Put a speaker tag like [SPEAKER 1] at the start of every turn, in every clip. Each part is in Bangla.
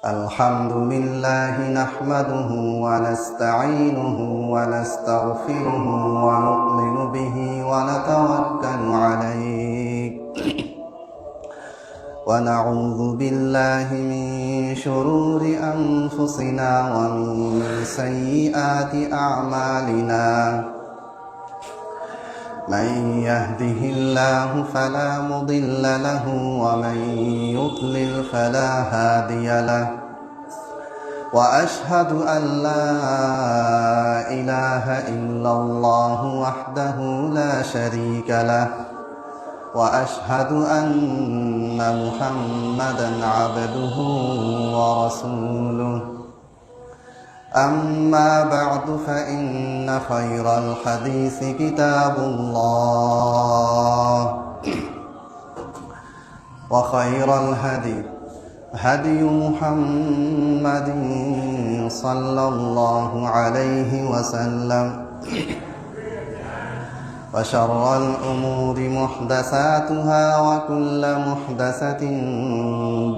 [SPEAKER 1] Alhamdulillah nahmaduhu wa nasta'inuhu wa nastaghfiruhu wa nu'minu bihi wa natawakkalu alayhi wa na'udzu billahi min shururi anfusina wa min sayyiati a'malina. من يهده الله فلا مضل له ومن يضلل فلا هادي له وأشهد أن لا إله إلا الله وحده لا شريك له وأشهد أن محمدا عبده ورسوله أما بعد فإن خير الحديث كتاب الله وخير الهدي هدي محمد صلى الله عليه وسلم وشر الأمور محدثاتها وكل محدثة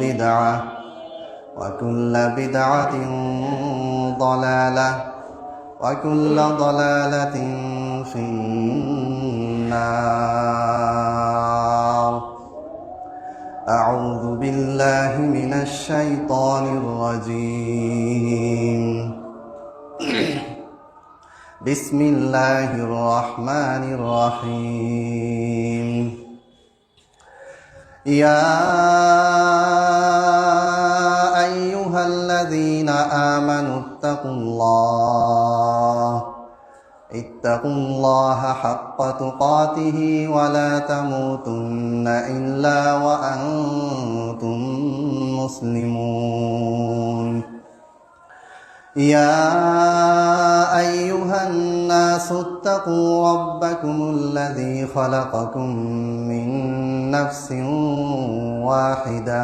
[SPEAKER 1] بدعة وكل بدعة ضلالة وكل ضلالة في النار. أعوذ بالله من الشيطان الرجيم. بسم الله الرحمن الرحيم. يا أيها الذين آمنوا اتقوا الله حق تقاته ولا تموتن إلا وأنتم مسلمون. يا أيها الناس اتقوا ربكم الذي خلقكم من نفس واحدة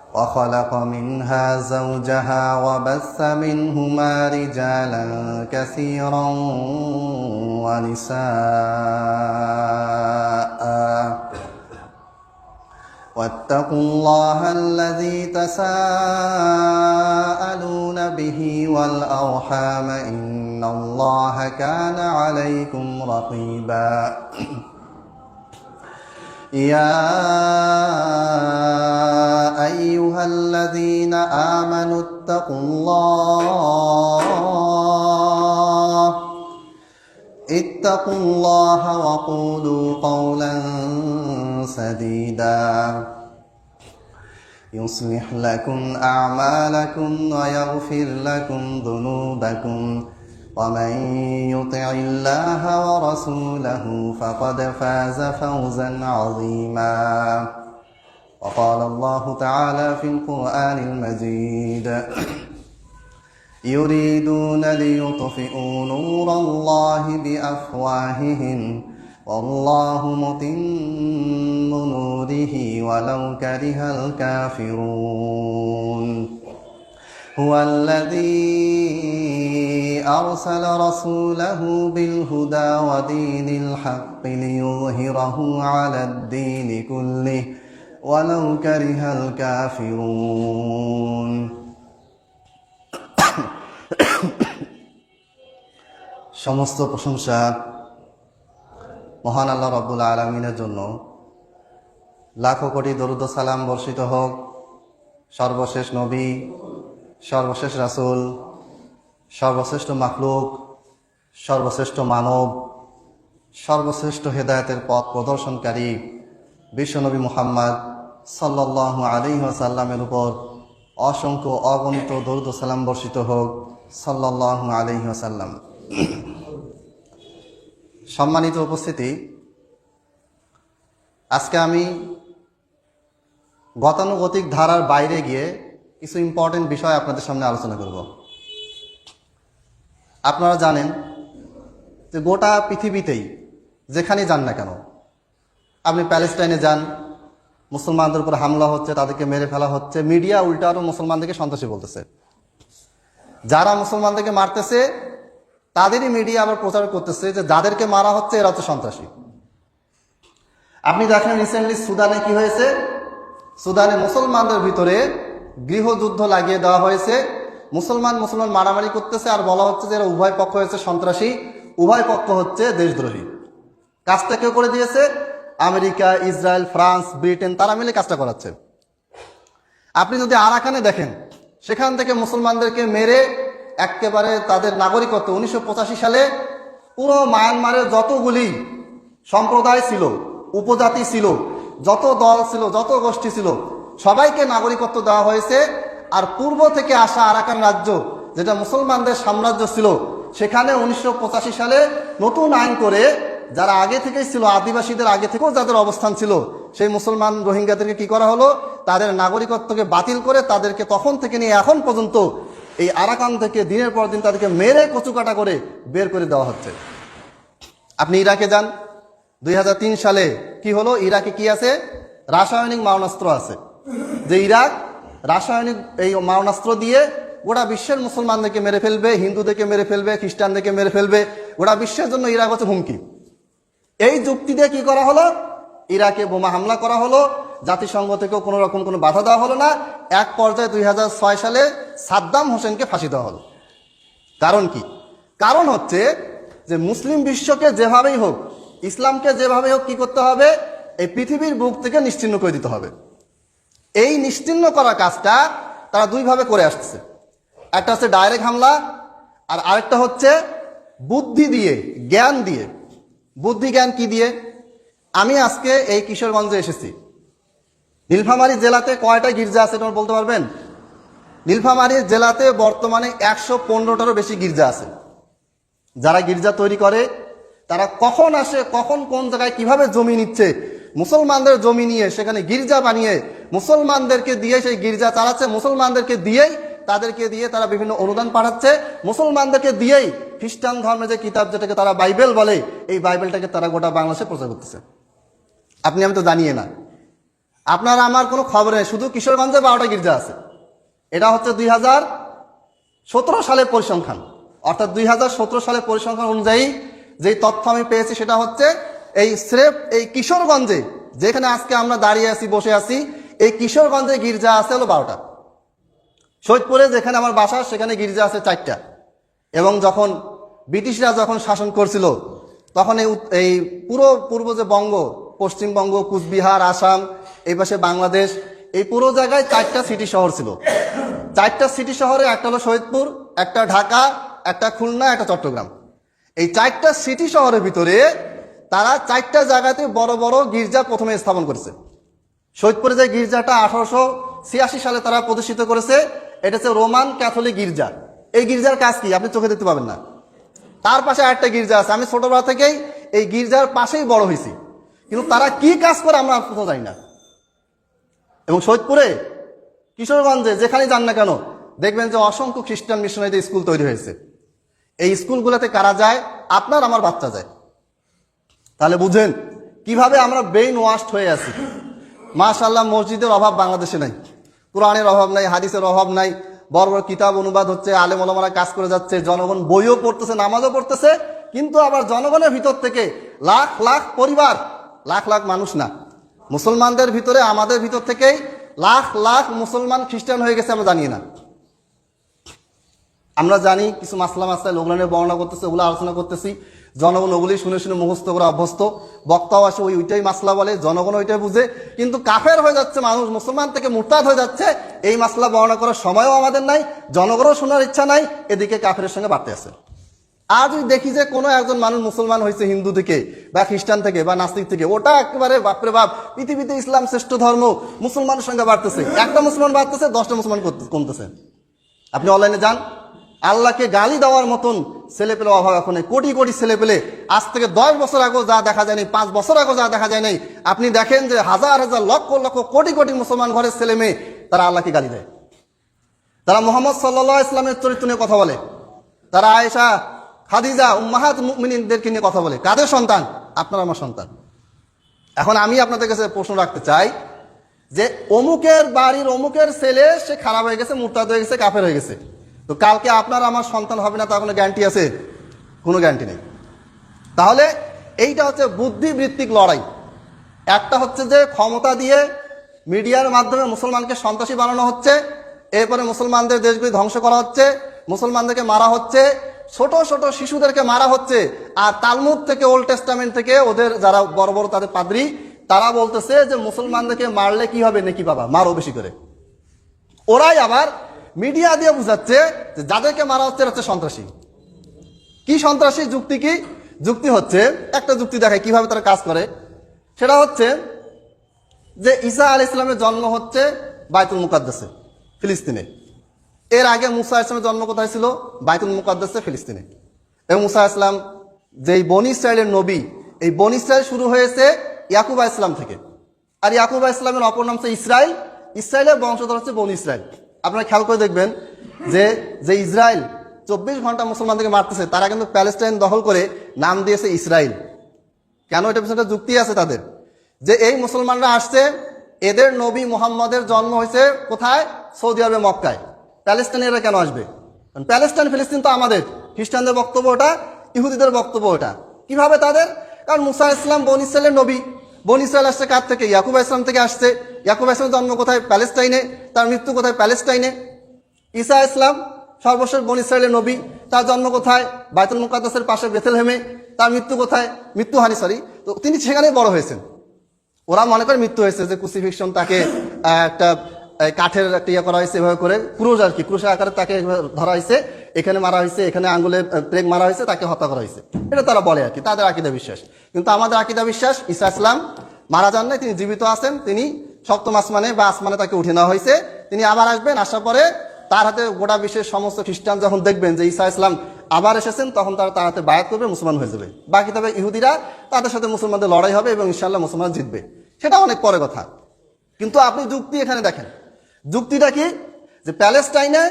[SPEAKER 1] وخلق منها زوجها وبث منهما رجالا كثيرا ونساء واتقوا الله الذي تساءلون به والأرحام إن الله كان عليكم رقيبا. يا أيها الذين آمنوا اتقوا الله وقولوا قولا سديدا يصلح لكم أعمالكم ويغفر لكم ذنوبكم ومن يطع الله ورسوله فقد فاز فوزا عظيما. وقال الله تعالى في القرآن المجيد يريدون ليطفئوا نور الله بأفواههم والله متم نوره ولو كره الكافرون. هو الذي أرسل رسوله بالهدى ودين الحق ليظهره على الدين كله ولو كره الكافرون. সমস্ত প্রশংসা মহান আল্লাহ রাব্বুল আলামিনের জন্য। লাখো কোটি দরুদ ও সালাম বর্ষিত হোক সর্বশেষ নবী, সর্বশেষ রাসূল, সর্বশ্রেষ্ঠ মাখলুক, সর্বশ্রেষ্ঠ মানব, সর্বশ্রেষ্ঠ হেদায়েতের পথ প্রদর্শনকারী বিশ্বনবী মুহাম্মদ সাল্লাল্লাহু আলাইহি ওয়াসাল্লামের উপর অসংখ্য অগণিত দরুদ ও সালাম বর্ষিত হোক সাল্লাল্লাহু আলাইহি ওয়াসাল্লাম। সম্মানিত উপস্থিতি, আজকে আমি গতানুগতিক ধারার বাইরে গিয়ে কিছু ইম্পর্টেন্ট বিষয় আপনাদের সামনে আলোচনা করব। আপনারা জানেন যে গোটা পৃথিবীতেই যেখানেই যান না কেন, আপনি প্যালেস্টাইনে যান, মুসলমানদের উপর হামলা হচ্ছে, তাদেরকে মেরে ফেলা হচ্ছে, মিডিয়া উল্টা আরো মুসলমানদেরকে সন্ত্রাসী বলতেছে। যারা মুসলমানদেরকে মারতেছে তাদেরই মিডিয়া আবার প্রচার করতেছে যে যাদেরকে মারা হচ্ছে এরা হচ্ছে সন্ত্রাসী। আপনি দেখেন রিসেন্টলি সুদানে কি হয়েছে, সুদানে মুসলমানদের ভিতরে গৃহযুদ্ধ লাগিয়ে দেওয়া হয়েছে, মুসলমান মারামারি করতেছে, আর বলা হচ্ছে যে এরা উভয় পক্ষ হচ্ছে সন্ত্রাসী, উভয় পক্ষ হচ্ছে দেশদ্রোহী। কাজটা কেউ করে দিয়েছে? আমেরিকা, ইসরায়েল, ফ্রান্স, ব্রিটেন, তারা মিলে কাজটা করাচ্ছে। আপনি যদি আরাকানে দেখেন, সেখান থেকে মুসলমানদেরকে মেরে একেবারে তাদের নাগরিকত্ব 1985 সালে পুরো মায়ানমারের যতগুলি সম্প্রদায় ছিল, উপজাতি ছিল, যত দল ছিল, যত গোষ্ঠী ছিল, সবাইকে নাগরিকত্ব দেওয়া হয়েছে। আর পূর্ব থেকে আসা আরাকান রাজ্য, যেটা মুসলমানদের সাম্রাজ্য ছিল, সেখানে 1985 সালে নতুন আইন করে যারা আগে থেকেই ছিল, আদিবাসীদের আগে থেকেও যাদের অবস্থান ছিল, সেই মুসলমান রোহিঙ্গাদেরকে কি করা হলো, তাদের নাগরিকত্বকে বাতিল করে তাদেরকে তখন থেকে নিয়ে এখন পর্যন্ত এই আরাকান থেকে দিনের পর দিন তাদেরকে মেরে কচুকাটা করে বের করে দেওয়া হচ্ছে। আপনি ইরাকে যান, 2003 সালে কি হলো, ইরাকে কি আছে, রাসায়নিক মারণাস্ত্র আছে, যে ইরাক রাসায়নিক এই মারণাস্ত্র দিয়ে গোটা বিশ্বের মুসলমানদেরকে মেরে ফেলবে, হিন্দুদেরকে মেরে ফেলবে, খ্রিস্টানদেরকে মেরে ফেলবে, গোটা বিশ্বের জন্য ইরাক হচ্ছে হুমকি। এই যুক্তি দিয়ে কি করা হলো, ইরাকে বোমা হামলা করা হলো, জাতিসংঘ থেকেও কোনো রকম কোনো বাধা দেওয়া হলো না। এক পর্যায়ে 2006 সালে সাদ্দাম হোসেনকে ফাঁসি দেওয়া হলো। কারণ কি? কারণ হচ্ছে যে মুসলিম বিশ্বকে যেভাবেই হোক, ইসলামকে যেভাবেই হোক কি করতে হবে, এই পৃথিবীর বুক থেকে নিশ্চিহ্ন করে দিতে হবে। এই নিশ্চিহ্ন করা কাজটা তারা দুইভাবে করে আসছে। একটা হচ্ছে ডাইরেক্ট হামলা, আর আরেকটা হচ্ছে বুদ্ধি দিয়ে, জ্ঞান দিয়ে। বুদ্ধি জ্ঞান কি দিয়ে? আমি আজকে এই কিশোরগঞ্জে এসেছি, নীলফামারী জেলাতে কয়টা গির্জা আছে তোমার বলতে পারবেন? নীলফামারী জেলাতে বর্তমানে 115টারও বেশি গির্জা আছে। যারা গির্জা তৈরি করে তারা কখন আসে, কখন কোন জায়গায় কিভাবে জমি নিচ্ছে, মুসলমানদের জমি নিয়ে সেখানে গির্জা বানিয়ে মুসলমানদেরকে দিয়ে সেই গির্জা চালাচ্ছে, মুসলমানদেরকে দিয়েই তাদেরকে দিয়ে তারা বিভিন্ন অনুদান পাঠাচ্ছে, মুসলমানদেরকে দিয়েই খ্রিস্টান ধর্মের যে কিতাব যেটাকে তারা বাইবেল বলে, এই বাইবেলটাকে তারা গোটা বাংলাদেশে প্রচার করতেছে। আপনি আমি তো জানিয়ে না, আপনার আমার কোনো খবর নেই, শুধু কিশোরগঞ্জে 12টা গির্জা আছে। এটা হচ্ছে 2017 সালের পরিসংখ্যান, অর্থাৎ 2017 সালের পরিসংখ্যান অনুযায়ী যেই তথ্য আমি পেয়েছি সেটা হচ্ছে এই স্রেফ এই কিশোরগঞ্জে, যেখানে আজকে আমরা দাঁড়িয়ে আছি, বসে আছি, এই কিশোরগঞ্জে গির্জা আছে হলো 12টা। সৈয়দপুরে যেখানে আমার বাসা সেখানে গির্জা আছে 4টা। এবং যখন ব্রিটিশরা যখন শাসন করছিল তখন এই পুরো পূর্ব যে বঙ্গ, পশ্চিমবঙ্গ, কুচবিহার, আসাম, এই পাশে বাংলাদেশ, এই পুরো জায়গায় 4টা সিটি শহর ছিল। 4টা সিটি শহরে একটা হলো সৈয়দপুর, একটা ঢাকা, একটা খুলনা, একটা চট্টগ্রাম। এই 4টা সিটি শহরের ভিতরে তারা 4টা জায়গাতে বড় বড় গির্জা প্রথমে স্থাপন করেছে। সৈয়দপুরে যে গির্জাটা 1886 সালে তারা প্রতিষ্ঠিত করেছে, এটা হচ্ছে রোমান ক্যাথলিক গির্জা। এই গির্জার কাজ কি আপনি চোখে দেখতে পাবেন না। তার পাশে আরেকটা গির্জা আছে, আমি ছোটবেলা থেকেই এই গির্জার পাশেই বড় হয়েছি, কিন্তু তারা কি কাজ করে আমরা কোথাও জানি না। এবং সৈয়দপুরে, কিশোরগঞ্জে যেখানে যান না কেন দেখবেন যে অসংখ্য খ্রিস্টান মিশনারিদের স্কুল তৈরি হয়েছে। এই স্কুলগুলোতে কারা যায়? আপনার আমার বাচ্চা যায়। তাহলে বুঝেন কিভাবে আমরা ব্রেইন ওয়াশড হয়ে আছি। মাশাআল্লাহ, মসজিদের অভাব বাংলাদেশে নাই, কোরআনের অভাব নাই, হাদিসের অভাব নাই, বড় বড় কিতাব অনুবাদ হচ্ছে, আলেম ওলামারা কাজ করে যাচ্ছে, জনগণ বইও পড়তেছে, নামাজও পড়তেছে, কিন্তু আবার জনগণের ভিতর থেকে লাখ লাখ পরিবার, লাখ লাখ মানুষ না, মুসলমানদের ভিতরে, আমাদের ভিতর থেকেই লাখ লাখ মুসলমান খ্রিস্টান হয়ে গেছে, আমরা জানি না। আমরা জানি কিছু মাসলা মাসলায় ওগুলো নিয়ে বর্ণনা করতেছে, ওগুলো আলোচনা করতেছি, জনগণ ওগুলি শুনে শুনে মুখস্থ করে অভ্যস্ত, বক্তাও আসে ওইটাই মাসলা বলে, জনগণ ওইটাই বুঝে, কিন্তু কাফের হয়ে যাচ্ছে মানুষ, মুসলমান থেকে মুরতাদ হয়ে যাচ্ছে। এই মাসলা বর্ণনা করার সময়ও আমাদের নাই, জনগণও শোনার ইচ্ছা নাই, এদিকে কাফেরের সঙ্গে বাড়তে আছে। আর যদি দেখি যে কোনো একজন মানুষ মুসলমান হয়েছে হিন্দু থেকে বা খ্রিস্টান থেকে বা নাস্তিক থেকে, ওটা একেবারে বাপরে বাপ, পৃথিবীতে ইসলাম শ্রেষ্ঠ ধর্ম, মুসলমানের সঙ্গে বাড়তেছে, একটা মুসলমান বাড়তেছে, 10টা মুসলমান কমতেছে। আপনি অনলাইনে যান, আল্লাহকে গালি দেওয়ার মতন ছেলে পেলে অভাব এখন নেই। কোটি কোটি ছেলে পেলে, আজ থেকে 10 বছর আগেও যা দেখা যায়নি, 5 বছর আগেও যা দেখা যায় নাই, আপনি দেখেন যে হাজার হাজার লক্ষ লক্ষ কোটি কোটি মুসলমান ঘরের ছেলে মেয়ে তারা আল্লাহকে গালি দেয়। তারা মুহাম্মদ সাল্লাল্লাহু আলাইহি ওয়াসাল্লামের চরিত্র নিয়ে কথা বলে, তারা আয়েশা, খাদিজা, উম্মাহাত মুমিনিনদেরকে নিয়ে কথা বলে। কাদের সন্তান? আপনার আমার সন্তান। এখন আমি আপনাদের কাছে প্রশ্ন রাখতে চাই যে অমুকের বাড়ির অমুকের ছেলে সে খারাপ হয়ে গেছে, মুরতাদ হয়ে গেছে, কাফের হয়ে গেছে, তো কালকে আপনার আমার সন্তান হবে না তার কোনো গ্যারান্টি আছে? কোনো গ্যারান্টি নেই। তাহলে এইটা হচ্ছে বুদ্ধিবৃত্তিক লড়াই। একটা হচ্ছে যে ক্ষমতা দিয়ে মিডিয়ার মাধ্যমে মুসলমানকে সন্ত্রাসী বানানো হচ্ছে, এরপরে মুসলমানদের দেশগুলি ধ্বংস করা হচ্ছে, মুসলমানদেরকে মারা হচ্ছে, ছোট ছোট শিশুদেরকে মারা হচ্ছে। আর তালমুদ থেকে, ওল্ড টেস্টামেন্ট থেকে ওদের যারা বড় বড় তাদের পাদ্রী তারা বলতেছে যে মুসলমানদেরকে মারলে কি হবে, নেকি পাবা, মারো বেশি করে। ওরাই আবার মিডিয়া দিয়ে বুঝাচ্ছে যে যাদেরকে মারা হচ্ছে হচ্ছে সন্ত্রাসী। কি সন্ত্রাসী? যুক্তি কি? যুক্তি হচ্ছে, একটা যুক্তি দেখায় কিভাবে তারা কাজ করে। সেটা হচ্ছে যে ঈসা আলাইহিস সালামের জন্ম হচ্ছে বাইতুল মুকাদ্দাসে, ফিলিস্তিনে। এর আগে মুসা আলাইহিস সালামের জন্ম কোথায় ছিল? বাইতুল মুকাদ্দাসে, ফিলিস্তিনে। এবং মুসা আলাইহিস সালাম যেই বনি ইসরায়েলের নবী, এই বনি ইসরায়েল শুরু হয়েছে ইয়াকুব আলাইহিস সালাম থেকে। আর ইয়াকুব আলাইহিস সালামের অপর নাম হচ্ছে ইসরায়েল। ইসরায়েলের বংশধর হচ্ছে বনি ইসরায়েল। আপনারা খেয়াল করে দেখবেন যে ইসরায়েল 24 ঘন্টা মুসলমানদেরকে মারতেছে, তারা কিন্তু প্যালেস্টাইন দখল করে নাম দিয়েছে ইসরায়েল। কেন? এটা পিছনে একটা যুক্তি আছে তাদের, যে এই মুসলমানরা আসছে, এদের নবী মুহাম্মদের জন্ম হয়েছে কোথায়? সৌদি আরবে, মক্কায়। প্যালেস্টাইনিরা কেন আসবে? কারণ প্যালেস্টাইন ফিলিস্তিন তো আমাদের। খ্রিস্টানদের বক্তব্য ওটা, ইহুদিদের বক্তব্য ওটা। কিভাবে তাদের? কারণ মুসা ইসলাম বনি ইসরায়েলের নবী। বনি ইসরায়েল আসছে কার থেকে? ইয়াকুব আলাইহিস সালাম থেকে আসছে। ইয়াকুব আলাইহিস সালামের জন্ম কোথায়? প্যালেস্টাইনে। তার মৃত্যু কোথায়? প্যালেস্টাইনে। ঈসা ইসলাম সর্বশেষ বনি ইসরায়েলের নবী, তার জন্ম কোথায়? বাইতুল মুকাদ্দাসের পাশে বেথলেহেমে। তার মৃত্যু কোথায়? তো তিনি সেখানেই বড় হয়েছেন। ওরা মনে করে মৃত্যু হয়েছে যে ক্রুসিফিকশন, তাকে একটা কাঠের একটা ইয়ে করা হয়েছে, এভাবে করে ক্রুশ আর কি, ক্রুশের আকারে তাকে ধরা হয়েছে, এখানে মারা হয়েছে, এখানে আঙ্গুলে প্রেগ মারা হয়েছে, তাকে হত্যা করা হয়েছে। এটা তারা বলে আর কি, তাদের আকীদা বিশ্বাস। কিন্তু আমাদের আকীদা বিশ্বাস ঈসা ইসলাম মারা যান নাই, তিনি জীবিত আছেন। তিনি সপ্তম আসমানে বা আসমানে তাকে উঠে নেওয়া হয়েছে। তিনি আবার আসবেন, আসার পরে তার হাতে গোটা বিশ্বের সমস্ত খ্রিস্টান যখন দেখবেন যে ঈসা ইসলাম আবার এসেছেন, তখন তারা তার হাতে বায়াত করবে, মুসলমান হয়ে যাবে। বাকি তবে ইহুদিরা, তাদের সাথে মুসলমানদের লড়াই হবে এবং ইনশাআল্লাহ মুসলমান জিতবে। সেটা অনেক পরে কথা। কিন্তু আপনি যুক্তি এখানে দেখেন, যুক্তিটা কি? যে প্যালেস্টাইনে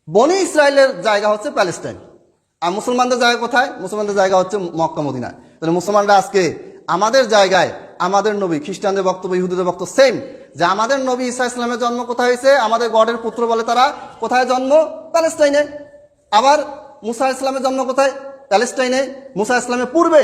[SPEAKER 1] বনি ইসরায়েলের জায়গা হচ্ছে প্যালেস্টাইন, আর মুসলমানদের জায়গা কোথায়? মুসলমানদের জায়গা হচ্ছে মক্কা মদিনা। তাহলে মুসলমানরা আজকে আমাদের জায়গায়, আমাদের নবী, খ্রিস্টানদের বক্তব্য, ইহুদিদের বক্তব্য সেম, যে আমাদের নবী ঈসা ইসলামের জন্ম কোথায় হয়েছে? আমাদের গডের পুত্র বলে তারা। কোথায় জন্ম? প্যালেস্টাইনে। আবার মুসা ইসলামের জন্ম কোথায়? প্যালেস্টাইনে। মুসা ইসলামের পূর্বে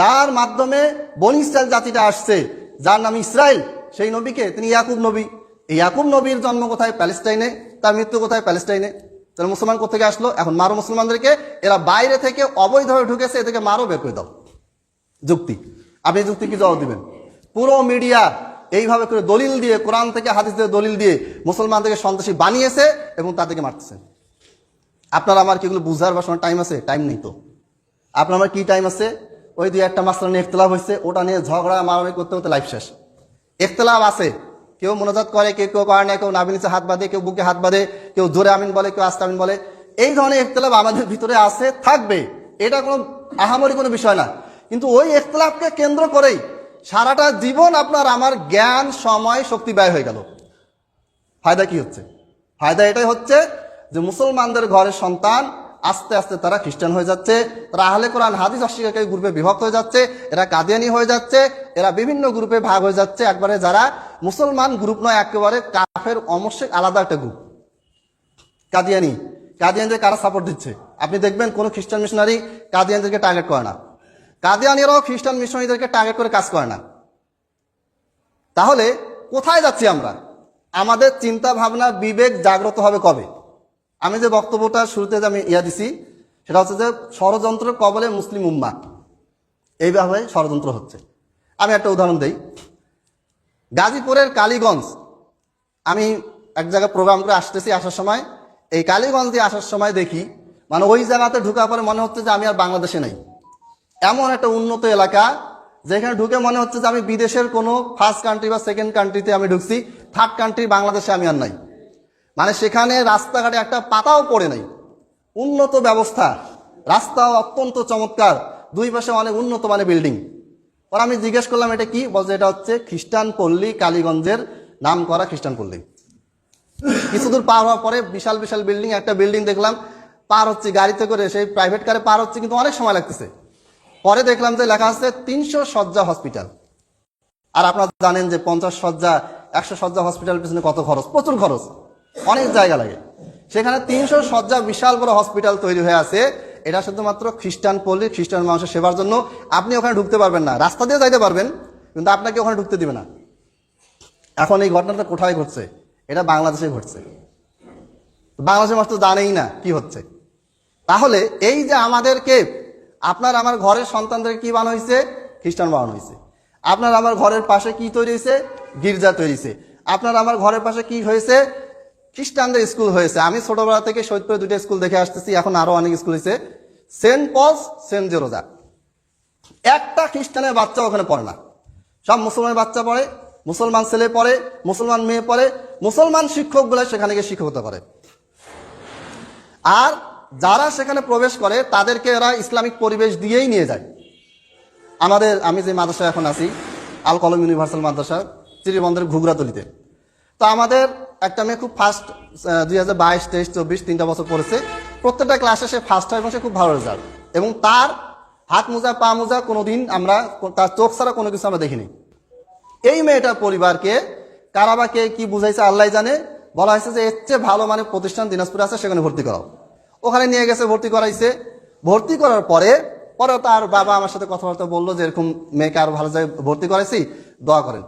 [SPEAKER 1] যার মাধ্যমে বনি ইসরায়েল জাতিটা আসছে, যার নাম ইসরায়েল, সেই নবীকে তিনি ইয়াকুব নবী। এই ইয়াকুব নবীর জন্ম কোথায়? প্যালেস্টাইনে। তার মৃত্যু কোথায়? প্যালেস্টাইনে। তাহলে মুসলমান কোথেকে আসলো? এখন মারো মুসলমানদেরকে, এরা বাইরে থেকে অবৈধভাবে ঢুকেছে, এদেরকে মারো, বের করে দাও। যুক্তি। আপনি যুক্তি কি জবাব দিবেন? পুরো মিডিয়া এইভাবে করে দলিল দিয়ে, কোরআন থেকে হাদিস দিয়ে দলিল দিয়ে মুসলমানদেরকে সন্ত্রাসী বানিয়েছে এবং তাদেরকে মারতেছে। আপনার আমার কি এগুলো বুঝার বা সময় টাইম আছে? টাইম নেই তো। আপনার আমার কি টাইম আছে? ওই দুই একটা মাসলা নিয়ে ইখতিলাফ হয়েছে, ওটা নিয়ে ঝগড়া মারামারি করতে করতে লাইফ শেষ। ইখতিলাফ আছে, কেউ মোনাজাত করে, কেউ কেউ করে না, কেউ নাভি নিচে হাত বাঁধে, কেউ বুকে হাত বাঁধে, কেউ জোরে আমিন বলে, কেউ আস্তে আমিন বলে। এই ধরনের ইখতিলাফ আমাদের ভিতরে আছে, থাকবে, এটা কোনো আহামরি কোনো বিষয় না। কিন্তু ওই ইখতিলাফকে কেন্দ্র করেই সারাটা জীবন আপনার আমার জ্ঞান, সময়, শক্তি ব্যয় হয়ে গেল। ফায়দা কি হচ্ছে? ফায়দা এটাই হচ্ছে যে মুসলমানদের ঘরের সন্তান আস্তে আস্তে তারা খ্রিস্টান হয়ে যাচ্ছে, তারা আহলে কোরআন হাদিস অস্বীকারী গ্রুপে বিভক্ত হয়ে যাচ্ছে, এরা কাদিয়ানি হয়ে যাচ্ছে, এরা বিভিন্ন গ্রুপে ভাগ হয়ে যাচ্ছে। একবারে যারা মুসলমান গ্রুপ নয়, একেবারে কাফের অমুসলিক আলাদা একটা গ্রুপ। কাদিয়ানিদের কারা সাপোর্ট দিচ্ছে? আপনি দেখবেন কোনো খ্রিস্টান মিশনারি কাদিয়ানিদেরকে টার্গেট করে না, কাদিয়ানিরাও খ্রিস্টান মিশনারিদেরকে টার্গেট করে কাজ করে না। তাহলে কোথায় যাচ্ছি আমরা? আমাদের চিন্তা ভাবনা, বিবেক জাগ্রত হবে কবে? আমি যে বক্তব্যটা শুরুতে আমি দিছি, সেটা হচ্ছে যে ষড়যন্ত্র কবলে মুসলিম উম্মাহ, এইভাবে ষড়যন্ত্র হচ্ছে। আমি একটা উদাহরণ দেই। গাজীপুরের কালীগঞ্জ, আমি এক জায়গায় প্রোগ্রাম করে আসতেছি, আসার সময় এই কালীগঞ্জ দিয়ে আসার সময় দেখি, মানে ওই জায়গাতে ঢুকার পরে মনে হচ্ছে যে আমি আর বাংলাদেশে নেই। এমন একটা উন্নত এলাকা যেখানে ঢুকে মনে হচ্ছে যে আমি বিদেশের কোনো ফার্স্ট কান্ট্রি বা সেকেন্ড কান্ট্রিতে আমি ঢুকছি, থার্ড কান্ট্রি বাংলাদেশে আমি আর নাই। মানে সেখানে রাস্তাঘাটে একটা পাতাও পড়ে নাই, উন্নত ব্যবস্থা, রাস্তাও অত্যন্ত চমৎকার, দুই পাশে অনেক উন্নত মানে বিল্ডিং। পর আমি জিজ্ঞেস করলাম এটা কি? বলছে এটা হচ্ছে খ্রিস্টান পল্লী, কালীগঞ্জের নাম করা খ্রিস্টান পল্লী। কিছু দূর পার হওয়ার পরে বিশাল বিশাল বিল্ডিং, একটা বিল্ডিং দেখলাম পার হচ্ছে গাড়িতে করে, সেই প্রাইভেট কারে পার হচ্ছে, কিন্তু অনেক সময় লাগতেছে। পরে দেখলাম যে লেখা আছে 300 শয্যা হসপিটাল। আর আপনারা জানেন যে 50 শয্যা 100 শয্যা হসপিটাল পিছনে কত খরচ, প্রচুর খরচ, অনেক জায়গা লাগে। সেখানে 300 শয্যা বিশাল বড় হসপিটাল তৈরি হয়ে আছে। এটা শুধুমাত্র খ্রিস্টান পল্লী, খ্রিস্টান মানুষের সেবার জন্য। আপনি ওখানে ঢুকতে পারবেন না, রাস্তা দিয়ে যাইতে পারবেন, কিন্তু আপনাকে ওখানে ঢুকতে দিবে না। এখন এই ঘটনাটা কোথায় ঘটছে? এটা বাংলাদেশে ঘটছে। বাংলাদেশের মানুষ তো জানেই না কি হচ্ছে। তাহলে এই যে আমাদেরকে, আপনার আমার ঘরের সন্তানদেরকে কি বানানো হয়েছে? খ্রিস্টান বানানো হয়েছে। আপনার আমার ঘরের পাশে কি তৈরি হয়েছে? গির্জা তৈরি হয়েছে। আপনার আমার ঘরের পাশে কি হয়েছে? খ্রিস্টানদের স্কুল হয়েছে। আমি ছোটবেলা থেকে সৈয়দপুরে 2টা স্কুল দেখে আসতেছি, এখন আরো অনেক স্কুল হয়েছে। সেন্ট পলস, সেন্ট জেরোজা। একটা খ্রিস্টানের বাচ্চা ওখানে পড়ে না, সব মুসলমানের বাচ্চা পড়ে, মুসলমান ছেলে পড়ে, মুসলমান মেয়ে পড়ে, মুসলমান শিক্ষকগুলো সেখানে গিয়ে শিক্ষকতা করে। আর যারা সেখানে প্রবেশ করে তাদেরকে এরা ইসলামিক পরিবেশ দিয়েই নিয়ে যায়। আমি যে মাদ্রাসায় এখন আছি, আল কলম ইউনিভার্সাল মাদ্রাসা, চিরিবন্দরের ঘুগরাতলিতে। তো আমাদের একটা মেয়ে খুব ফার্স্ট, 2022, 23, 24 3টা বছর পড়েছে। প্রত্যেকটা ক্লাসে সে ফার্স্ট হয় এবং সে খুব ভালো রেজাল্ট। এবং তার হাত মোজা পা মোজা কোনোদিন আমরা, তার চোখ ছাড়া কোনো কিছু আমরা দেখিনি। এই মেয়েটার পরিবারকে কারাবাকে কি বুঝাইছে আল্লাহ জানে, বলা হয়েছে যে এর চেয়ে ভালো মানে প্রতিষ্ঠান দিনাজপুরে আছে, সেখানে ভর্তি করাও। ওখানে নিয়ে গেছে, ভর্তি করাইছে। ভর্তি করার পরে তার বাবা আমার সাথে কথাবার্তা বললো যে এরকম মেয়েকে আরো ভালো জায়গায় ভর্তি করাইছি, দোয়া করেন।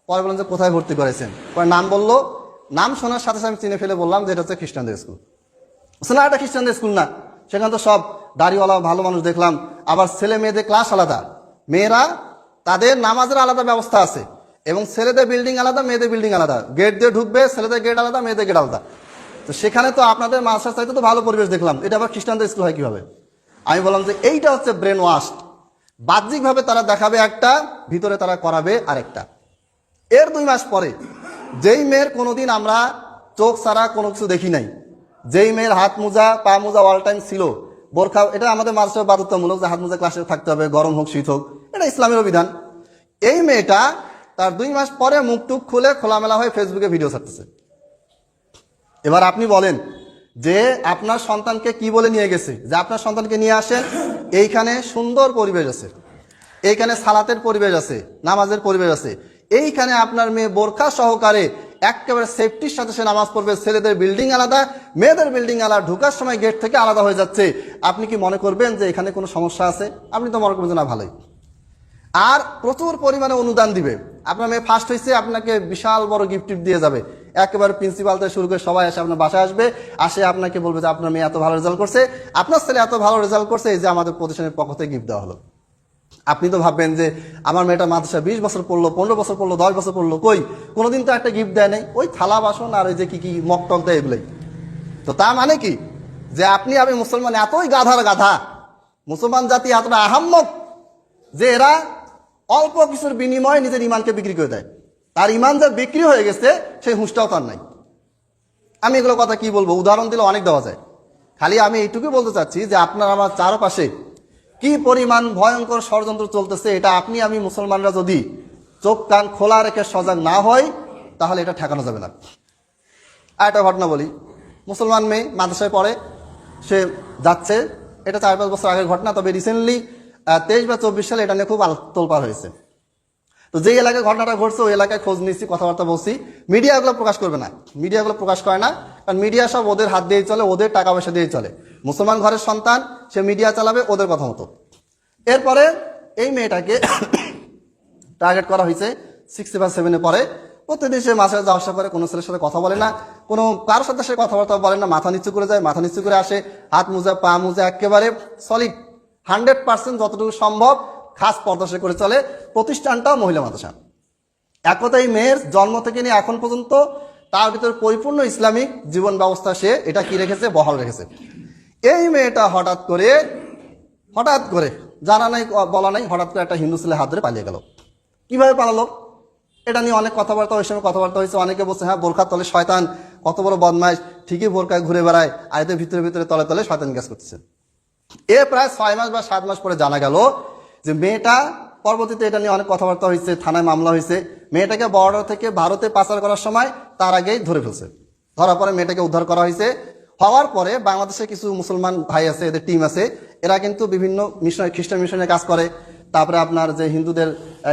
[SPEAKER 1] পরে বললেন যে কোথায় ভর্তি করাইছেন? পরে নাম বললো। নাম শোনার সাথে সাথে আমি চিনে ফেলে বললাম যে এটা হচ্ছে খ্রিস্টানদের স্কুল। না, এটা খ্রিস্টানদের স্কুল না, সেখানে তো সব দাড়িওয়ালা ভালো মানুষ দেখলাম। আবার ছেলে মেয়েদের ক্লাস আলাদা, মেয়েরা তাদের নামাজের আলাদা ব্যবস্থা আছে, এবং ছেলেদের বিল্ডিং আলাদা, মেয়েদের বিল্ডিং আলাদা। গেট দিয়ে ঢুকবে, ছেলেদের গেট আলাদা, মেয়েদের গেট আলাদা। তো সেখানে তো আপনাদের মাদ্রাসার চাইতে তো ভালো পরিবেশ দেখলাম, এটা আবার খ্রিস্টানদের স্কুল হয় কিভাবে? আমি বললাম যে এইটা হচ্ছে ব্রেন ওয়াশ। বাহ্যিকভাবে তারা দেখাবে একটা, ভিতরে তারা করাবে আরেকটা। এর 2 মাস পরে যেই মেয়ের কোনোদিন আমরা চোখ ছাড়া কোনো কিছু দেখি নাই, যেই মেয়ের হাত মোজা পা মোজা অল টাইম ছিল, বোরখা, এটা আমাদের মাদ্রাসার বাধ্যতামূলক যে হাত মোজা ক্লাসে থাকতে হবে, গরম হোক শীত হোক, এটা ইসলামের বিধান। এই মেয়েটা তার 2 মাস পরে মুখ টুক খুলে খোলামেলা হয়ে ফেসবুকে ভিডিও ছাড়তেছে। এবার আপনি বলেন যে আপনার সন্তানকে কি বলে নিয়ে গেছে, যে আপনার সন্তানকে নিয়ে আসেন, এইখানে সুন্দর পরিবেশ আছে, এইখানে সালাতের পরিবেশ আছে, নামাজের পরিবেশ আছে, এইখানে আপনার মেয়ে বোরখা সহকারে একেবারে সেফটির সাথে সে নামাজ পড়বে, ছেলেদের বিল্ডিং আলাদা, মেয়েদের বিল্ডিং আলাদা, ঢুকার সময় গেট থেকে আলাদা হয়ে যাচ্ছে। আপনি কি মনে করবেন যে এখানে কোনো সমস্যা আছে? আপনি তো মনে করবেন যে না, ভালোই। আর প্রচুর পরিমাণে অনুদান দিবে। আপনার মেয়ে ফার্স্ট হয়েছে, আপনাকে বিশাল বড় গিফট দিয়ে যাবে। একেবারে প্রিন্সিপাল থেকে শুরু করে সবাই এসে আপনার বাসায় আসবে, আসে আপনাকে বলবে যে আপনার মেয়ে এত ভালো রেজাল্ট করছে, আপনার ছেলে এত ভালো রেজাল্ট করছে, এই যে আমাদের প্রতিষ্ঠানের পক্ষ থেকে গিফট দেওয়া হলো। আপনি তো ভাববেন যে আমার মেয়েটা মাদ্রাসা 20 বছর পড়লো, 15 বছর পড়লো, 10 বছর পড়লো, কই কোনোদিন তো একটা গিফট দেয় নাই, ওই থালা বাসন আর ওই যে কি কি মক টক দেয়, এগুলোই। তো তা মানে কি যে আপনি আমি মুসলমান এতই গাধার গাধা, মুসলমান জাতি এতটা আহাম্মক যে এরা অল্প কিছুর বিনিময়ে নিজের ইমানকে বিক্রি করে দেয়। তার ইমান যে বিক্রি হয়ে গেছে সেই হুঁশটাও তার নাই। আমি এগুলো কথা কি বলবো, উদাহরণ দিলে অনেক দেওয়া যায়। খালি আমি এইটুকু বলতে চাচ্ছি যে আপনার আমার চারপাশে কি পরিমাণ ভয়ঙ্কর ষড়যন্ত্র চলতেছে, এটা আপনি আমি মুসলমানরা যদি চোখ কান খোলা রেখে সজাগ না হয়, তাহলে এটা ঠেকানো যাবে না। আর একটা ঘটনা বলি। মুসলমান মেয়ে মাদ্রাসায় পড়ে, সে যাচ্ছে, এটা 4-5 বছর আগের ঘটনা, তবে রিসেন্টলি 23 বা 24 সালে এটা নিয়ে খুব তোলপাড় হয়েছে। তো যেই এলাকায় ঘটনাটা ঘটছে ওই এলাকায় খোঁজ নিচ্ছি, কথাবার্তা বলছি। মিডিয়া এগুলো প্রকাশ করবে না, মিডিয়া এগুলো প্রকাশ করে না, কারণ মিডিয়া সব ওদের হাত দিয়েই চলে, ওদের টাকা পয়সা দিয়েই চলে। মুসলমান ঘরের সন্তান, সে মিডিয়া চালাবে ওদের কথা মতো। এরপরে এই মেয়েটাকে টার্গেট করা হয়েছে 6 বা 7-এ পরে। প্রতিদিন সে মাসে যাওয়া আসা করে, কোনো ছেলের সাথে কথা বলে না, কোনো কারোর সাথে সে কথাবার্তা বলে না, মাথা নিচু করে যায়, মাথা নিচু করে আসে, হাত মোজা পা মোজা একেবারে সলিড 100% যতটুকু সম্ভব খাস পর্দা সে করে চলে। প্রতিষ্ঠানটাও মহিলা মাদ্রাসা। এক কথায় এই মেয়ের জন্ম থেকে নিয়ে এখন পর্যন্ত তার ভিতরে পরিপূর্ণ ইসলামিক জীবন ব্যবস্থা সে এটা কি রেখেছে, বহাল রেখেছে। এই মেয়েটা হঠাৎ করে জানা নাই বলা নাই, হঠাৎ করে একটা হিন্দু ছেলে হাত ধরে পালিয়ে গেল। কিভাবে পালালো এটা নিয়ে অনেক কথাবার্তা, ওই সময় কথাবার্তা হয়েছে। অনেকে বলছে হ্যাঁ বোরখার তলে শয়তান, কত বড় বদমাইশ, ঠিকই বোরকায় ঘুরে বেড়ায়, আর এদের ভিতরে ভিতরে তলে তলে শয়তান গ্যাস করতেছে। এ প্রায় 6 মাস বা 7 মাস পরে জানা গেল যে মেয়েটা, পরবর্তীতে এটা নিয়ে অনেক কথাবার্তা হয়েছে, থানায় মামলা হয়েছে। মেয়েটাকে বর্ডার থেকে ভারতে পাচার করার সময় তার আগেই ধরে ফেলছে। ধরার পরে মেয়েটাকে উদ্ধার করা হয়েছে। হওয়ার পরে বাংলাদেশে কিছু মুসলমান ভাই আছে, এদের টিম আছে, এরা কিন্তু বিভিন্ন মিশন, খ্রিস্টান মিশনের কাজ করে, তারপরে আপনার যে হিন্দুদের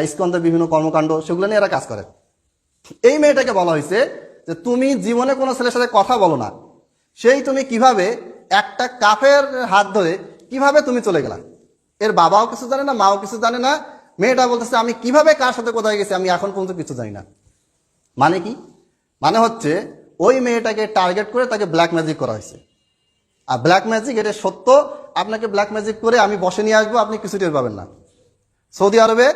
[SPEAKER 1] ইস্কনদের বিভিন্ন কর্মকাণ্ড, সেগুলো নিয়ে এরা কাজ করে। এই মেয়েটাকে বলা হয়েছে যে তুমি জীবনে কোনো ছেলের সাথে কথা বলো না, সেই তুমি কিভাবে একটা কাফের হাত ধরে কিভাবে তুমি চলে গেলা। এর বাবাও কিছু জানে না, মাও কিছু জানে না। মেয়েটা বলতেছে আমি কিভাবে কার সাথে কোথায় গেছি আমি এখন পর্যন্ত কিছু জানি না। মানে কি? মানে হচ্ছে ওই মেয়েটাকে টার্গেট করে তাকে ব্ল্যাক ম্যাজিক করা হয়েছে। আর ব্ল্যাক ম্যাজিক এটা সত্য, আপনাকে ব্ল্যাক ম্যাজিক করে আমি বসে নিয়ে আসবো, আপনি কিছু টের পাবেন না। সৌদি আরবে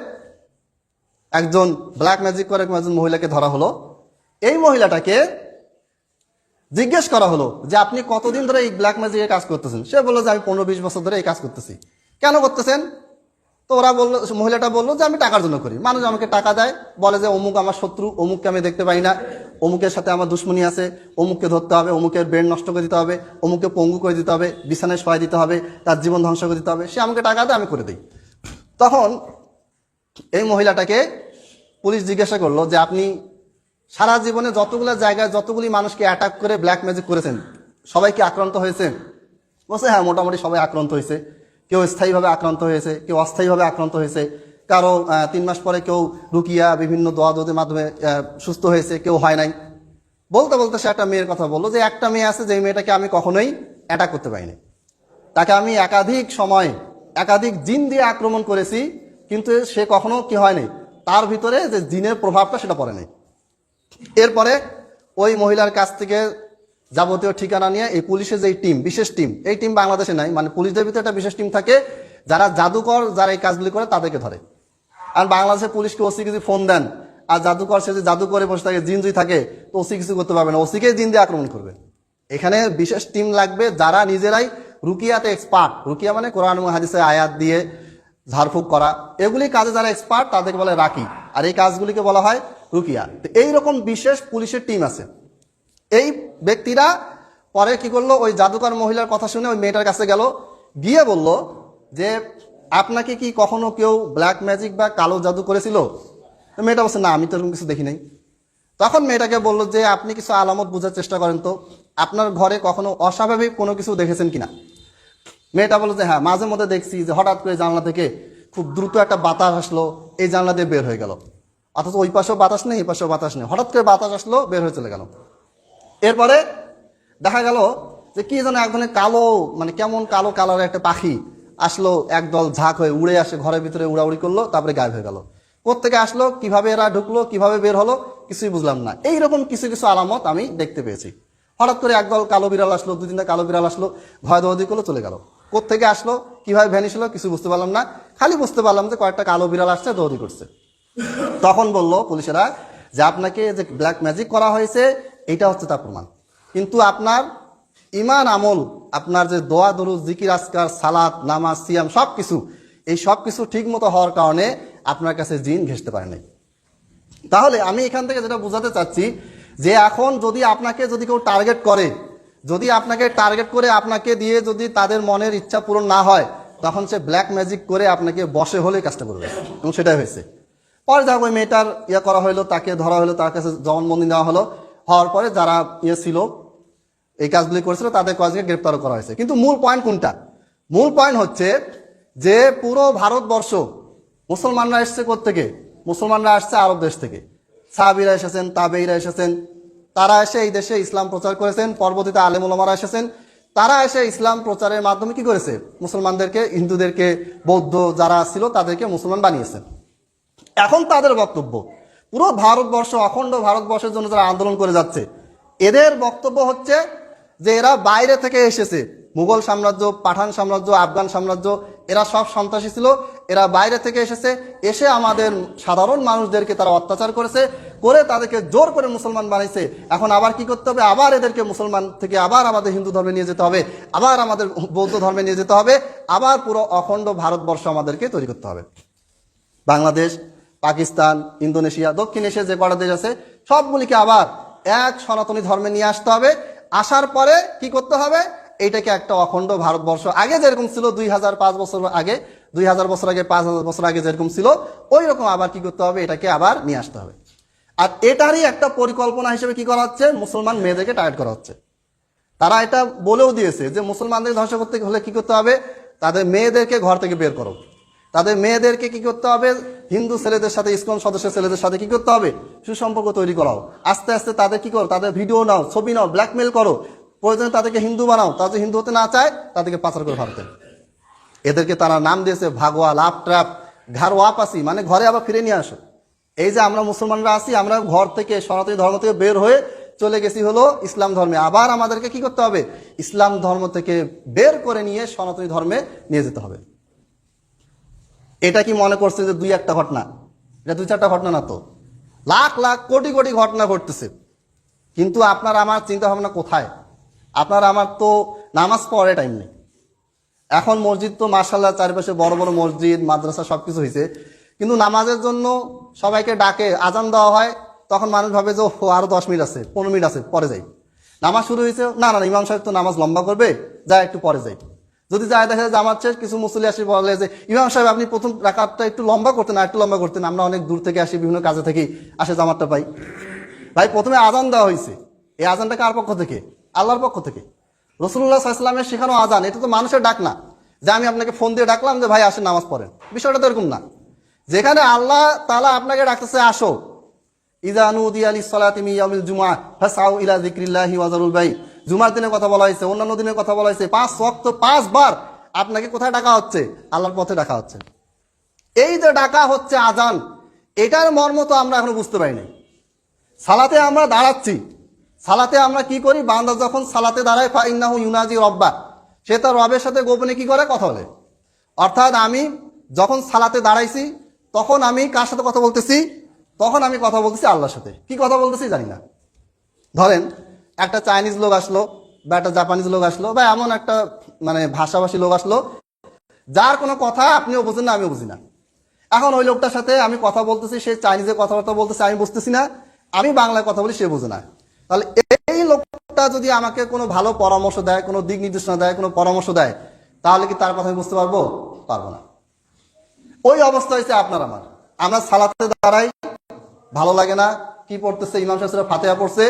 [SPEAKER 1] একজন ব্ল্যাক ম্যাজিক করে একজন মহিলাকে ধরা হলো। এই মহিলাটাকে জিজ্ঞেস করা হলো যে আপনি কতদিন ধরে এই ব্ল্যাক ম্যাজিকের কাজ করতেছেন। সে বললো যে আমি 15-20 বছর ধরে এই কাজ করতেছি। কেন করতেছেন? তো ওরা বললো, মহিলাটা বললো যে আমি টাকার জন্য করি। মানুষ আমাকে টাকা দেয়, বলে যে অমুক আমার শত্রু, অমুককে আমি দেখতে পাই না, অমুকের সাথে আমার দুশ্মনী আছে, অমুককে ধরতে হবে, অমুকের ব্রেন নষ্ট করে দিতে হবে, অমুককে পঙ্গু করে দিতে হবে, বিছানায় শোয়াই দিতে হবে, তার জীবন ধ্বংস করে দিতে হবে। সে আমাকে টাকা দেয়, আমি করে দিই। তখন এই মহিলাটাকে পুলিশ জিজ্ঞাসা করলো যে আপনি সারা জীবনে যতগুলো জায়গায় যতগুলি মানুষকে অ্যাটাক করে ব্ল্যাক ম্যাজিক করেছেন, সবাই কি আক্রান্ত হয়েছে? বলছে হ্যাঁ, মোটামুটি সবাই আক্রান্ত হয়েছে। কেউ স্থায়ীভাবে আক্রান্ত হয়েছে, কেউ অস্থায়ীভাবে আক্রান্ত হয়েছে, কারো 3 মাস পরে কেউ রুকিয়া বিভিন্ন দোয়া দোদের মাধ্যমে সুস্থ হয়েছে, কেউ হয় নাই। বলতে বলতে সে একটা মেয়ের কথা বললো যে একটা মেয়ে আছে, যে মেয়েটাকে আমি কখনোই অ্যাটাক করতে পারিনি, তাকে আমি একাধিক সময় একাধিক জিন দিয়ে আক্রমণ করেছি, কিন্তু সে কখনো কি হয়নি, তার ভিতরে যে জিনের প্রভাবটা সেটা পড়ে নাই। এরপরে ওই মহিলার কাছ থেকে যাবতীয় ঠিকানা নিয়ে এই পুলিশের যে টিম, বিশেষ টিম, এই টিম বাংলাদেশে নাই, মানে পুলিশদের ভিতরে একটা বিশেষ টিম থাকে, যারা জাদুকর, যারা এই কাজগুলি করে তাদেরকে ধরে। আর বাংলাদেশের পুলিশকে ওসি কিছু ফোন দেন, আর জাদুকর সে যে জাদু করে বসে থাকে, জিন যদি থাকে, তো ওসি কিছু করতে পারবে না, ওসিকে জিন দিয়ে আক্রমণ করবে। এখানে বিশেষ টিম লাগবে যারা নিজেরাই রুকিয়াতে এক্সপার্ট। রুকিয়া মানে কোরআন এবং হাদিসের আয়াত দিয়ে ঝাড়ফুঁক করা, এগুলি কাজে যারা এক্সপার্ট তাদেরকে বলে রাকি, আর এই কাজগুলিকে বলা হয় রুকিয়া। তো এইরকম বিশেষ পুলিশের টিম আছে। এই ব্যক্তিরা পরে কি করলো, ওই জাদুকর মহিলার কথা শুনে ওই মেয়েটার কাছে গেল, গিয়ে বলল যে আপনাকে কি কখনো কেউ ব্ল্যাক ম্যাজিক বা কালো জাদু করেছিল? তো মেয়েটা বলছে না, আমি তো এরকম কিছু দেখি নাই। তখন মেয়েটাকে বললো যে আপনি কিছু আলামত বোঝার চেষ্টা করেন তো, আপনার ঘরে কখনো অস্বাভাবিক কোনো কিছু দেখেছেন কিনা? মেয়েটা বললো যে হ্যাঁ, মাঝে মধ্যে দেখছি যে হঠাৎ করে জানলা থেকে খুব দ্রুত একটা বাতাস আসলো, এই জানলা দিয়ে বের হয়ে গেল, অথচ ওই পাশেও বাতাস নেই, এই পাশেও বাতাস নেই, হঠাৎ করে বাতাস আসলো, বের হয়ে চলে গেল। এরপরে দেখা গেল যে কি যেন এক ধরনের কালো, মানে কেমন কালো কালারের একটা পাখি আসলো, একদল ঝাঁক হয়ে উড়ে আসে, ঘরের ভিতরে উড়াউড়ি করলো, তারপরে গায়েব হয়ে গেল। কোত্থেকে আসলো, কিভাবে এরা ঢুকলো, কিভাবে বের হলো, কিছুই বুঝলাম না। এইরকম কিছু কিছু আলামত আমি দেখতে পেয়েছি। হঠাৎ করে একদল কালো বিড়াল আসলো, 2-3টা কালো বিড়াল আসলো, ভয় দৌড়ি করলো, চলে গেল। কোত্থেকে আসলো, কিভাবে ভ্যানিশ হলো, কিছু বুঝতে পারলাম না। খালি বুঝতে পারলাম যে কয়েকটা কালো বিড়াল আসছে, দৌড়ি করছে। তখন বলল পুলিশেরা যে আপনাকে যে ব্ল্যাক ম্যাজিক করা হয়েছে এটা হচ্ছে তার প্রমাণ, কিন্তু আপনার ইমান আমল, আপনার যে দোয়া দরুদ জিকির আজকার সালাত নামাজ সিয়াম সবকিছু, এই সবকিছু ঠিক মতো হওয়ার কারণে আপনার কাছে জিন ঘেঁষতে পারে নাই। তাহলে আমি এখান থেকে যেটা বোঝাতে চাচ্ছি যে এখন যদি আপনাকে যদি কেউ টার্গেট করে, যদি আপনাকে টার্গেট করে আপনাকে দিয়ে যদি তাদের মনের ইচ্ছা পূরণ না হয়, তখন সে ব্ল্যাক ম্যাজিক করে আপনাকে বসে হলে কাজটা করবে, এবং সেটাই হয়েছে। পরে যা ওই মেয়েটার করা হলো, তাকে ধরা হলো, তার কাছে জবানবন্দি দেওয়া হলো। হওয়ার পরে যারা ছিল, এই কাজগুলি করেছিল, তাদের কাজকে গ্রেপ্তারও করা হয়েছে। কিন্তু মূল পয়েন্ট কোনটা? মূল পয়েন্ট হচ্ছে যে পুরো ভারতবর্ষ মুসলমানরা এসছে কোত্থেকে? মুসলমানরা আসছে আরব দেশ থেকে। সাহাবীরা এসেছেন, তাবেঈরা এসেছেন, তারা এসে এই দেশে ইসলাম প্রচার করেছেন। পরবর্তীতে আলেম ওলামারা এসেছেন, তারা এসে ইসলাম প্রচারের মাধ্যমে কি করেছে? মুসলমানদেরকে, হিন্দুদেরকে, বৌদ্ধ যারা ছিল তাদেরকে মুসলমান বানিয়েছেন। এখন তাদের বক্তব্য, পুরো ভারতবর্ষ, অখণ্ড ভারতবর্ষের জন্য যারা আন্দোলন করে যাচ্ছে, এদের বক্তব্য হচ্ছে যে এরা বাইরে থেকে এসেছে। মুঘল সাম্রাজ্য, পাঠান সাম্রাজ্য, আফগান সাম্রাজ্য, এরা সব সন্ত্রাসী ছিল, এরা বাইরে থেকে এসেছে, এসে আমাদের সাধারণ মানুষদেরকে তারা অত্যাচার করেছে, করে তাদেরকে জোর করে মুসলমান বানাইছে। এখন আবার কি করতে হবে? আবার এদেরকে মুসলমান থেকে আবার আমাদের হিন্দু ধর্মে নিয়ে যেতে হবে, আবার আমাদের বৌদ্ধ ধর্মে নিয়ে যেতে হবে, আবার পুরো অখণ্ড ভারতবর্ষ আমাদেরকে তৈরি করতে হবে। বাংলাদেশ, পাকিস্তান, ইন্দোনেশিয়া, দক্ষিণ এশিয়া যে কটা দেশ আছে, সবগুলিকে আবার এক সনাতনী ধর্মে নিয়ে আসতে হবে। আসার পরে কি করতে হবে? এইটাকে একটা অখণ্ড ভারতবর্ষ, আগে যেরকম ছিল 2005 বছর আগে, 2000 বছর আগে, 5000 বছর আগে যেরকম ছিল, ওই রকম আবার কি করতে হবে? এটাকে আবার নিয়ে আসতে হবে। আর এটারই একটা পরিকল্পনা হিসেবে কি করা হচ্ছে? মুসলমান মেয়েদেরকে টার্গেট করা হচ্ছে। তারা এটা বলেও দিয়েছে যে মুসলমানদের ধ্বংস করতে হলে কি করতে হবে, তাদের মেয়েদেরকে ঘর থেকে বের করো, তাদের মেয়েদেরকে কি করতে হবে, হিন্দু ছেলেদের সাথে, ইসকন সদস্য ছেলেদের সাথে কি করতে হবে, সুসম্পর্ক তৈরি করাও। আস্তে আস্তে তাদের কি করো, তাদের ভিডিও নাও, ছবি নাও, ব্ল্যাকমেল করো, প্রয়োজনে তাদেরকে হিন্দু বানাও, তারা যদি হিন্দু হতে না চায় তাদেরকে পাচার করে ভারতে। এদেরকে তারা নাম দিয়েছে ভাগোয়া, লাভ ট্র্যাপ, ঘর ওয়াপাসি, মানে ঘরে আবার ফিরে নিয়ে আসো। এই যে আমরা মুসলমানরা আছি, আমরা ঘর থেকে সনাতনী ধর্ম থেকে বের হয়ে চলে গেছি হলো ইসলাম ধর্মে, আবার আমাদেরকে কি করতে হবে, ইসলাম ধর্ম থেকে বের করে নিয়ে সনাতনী ধর্মে নিয়ে যেতে হবে। এটা কি মনে করছে যে দুই একটা ঘটনা? এটা দুই চারটা ঘটনা না তো, লাখ লাখ কোটি কোটি ঘটনা ঘটতেছে। কিন্তু আপনার আমার চিন্তা ভাবনা কোথায়? আপনার আমার তো নামাজ পড়ে টাইম নেই। এখন মসজিদ তো মার্শাল্লাহ চারিপাশে বড় বড় মসজিদ, মাদ্রাসা সবকিছু হয়েছে, কিন্তু নামাজের জন্য সবাইকে ডাকে, আজান দেওয়া হয়, তখন মানুষ ভাবে যে আরো 10 মিনিট আছে, 15 মিনিট আছে, পরে যাই। নামাজ শুরু হয়েছে, না না ইমাম সাহেব তো নামাজ লম্বা করবে, যাই একটু পরে যাই। যদি যায় দেখা যায় জামাত শেষ, কিছু মুসল্লি আসি বলে যে ইমাম সাহেব আপনি প্রথম রাকাতটা একটু লম্বা করতেন, আর একটু লম্বা করতেন, আমরা অনেক দূর থেকে আসি, বিভিন্ন কাজে থেকে আসে, জামাতটা পাই। ভাই প্রথমে আজান দেওয়া হয়েছে, এই আজানটা কার পক্ষ থেকে? আল্লাহর পক্ষ থেকে। রাসূলুল্লাহ সাল্লাল্লাহু আলাইহি ওয়াসাল্লামের শেখানো আজান, এটা তো মানুষের ডাক না যে আমি আপনাকে ফোন দিয়ে ডাকলাম যে ভাই আসেন নামাজ পড়েন। বিষয়টা তো এরকম না। যেখানে আল্লাহ তাআলা আপনাকে ডাকতেছে আসো, ইযা নুদিয়া লিস-সালাতি মিন ইয়াউমিল জুমআহ ফাসআউ ইলা যিকরিল্লাহি ওয়া যারুল বাই। জুমার দিনের কথা বলা হয়েছে, অন্যান্য দিনের কথা বলা হয়েছে, 5 ওয়াক্ত 5 বার আপনাকে কোথায় ডাকা হচ্ছে? আল্লাহর পথে ডাকা হচ্ছে। এই যে ডাকা হচ্ছে আজান, এটার মর্ম তো আমরা এখনো বুঝতে পারিনি। সালাতে আমরা দাঁড়াচ্ছি, সালাতে আমরা কি করি? বান্দা যখন সালাতে দাঁড়ায় ফা ইন্নাহু ইউনাজি রব্বা, সে তার রবের সাথে গোপনে কি করে? কথা বলে। অর্থাৎ আমি যখন সালাতে দাঁড়াইছি তখন আমি কার সাথে কথা বলতেছি? তখন আমি কথা বলতেছি আল্লাহর সাথে। কি কথা বলতেছি জানি না। ধরেন একটা চাইনিজ লোক আসলো বা একটা জাপানিজ লোক আসলো বা এমন একটা মানে ভাষাভাষী লোক আসলো যার কোনো কথা আপনিও বুঝেন না, আমিও বুঝি না। এখন ওই লোকটার সাথে আমি কথা বলতেছি, সে চাইনিজে কথাবার্তা বলতেছে, আমি বুঝতেছি না, আমি বাংলায় কথা বলি, সে বোঝে না। তাহলে এই লোকটা যদি আমাকে কোনো ভালো পরামর্শ দেয়, কোনো দিক নির্দেশনা দেয়, কোনো পরামর্শ দেয়, তাহলে কি তার কথা আমি বুঝতে পারবো? পারবো না। ওই অবস্থা হয়েছে আপনার আমার। আমরা সালাতে দাঁড়াই, ভালো লাগে না, কি পড়তেছে, ইমাম সাহেব ফাতিহা পড়ছে,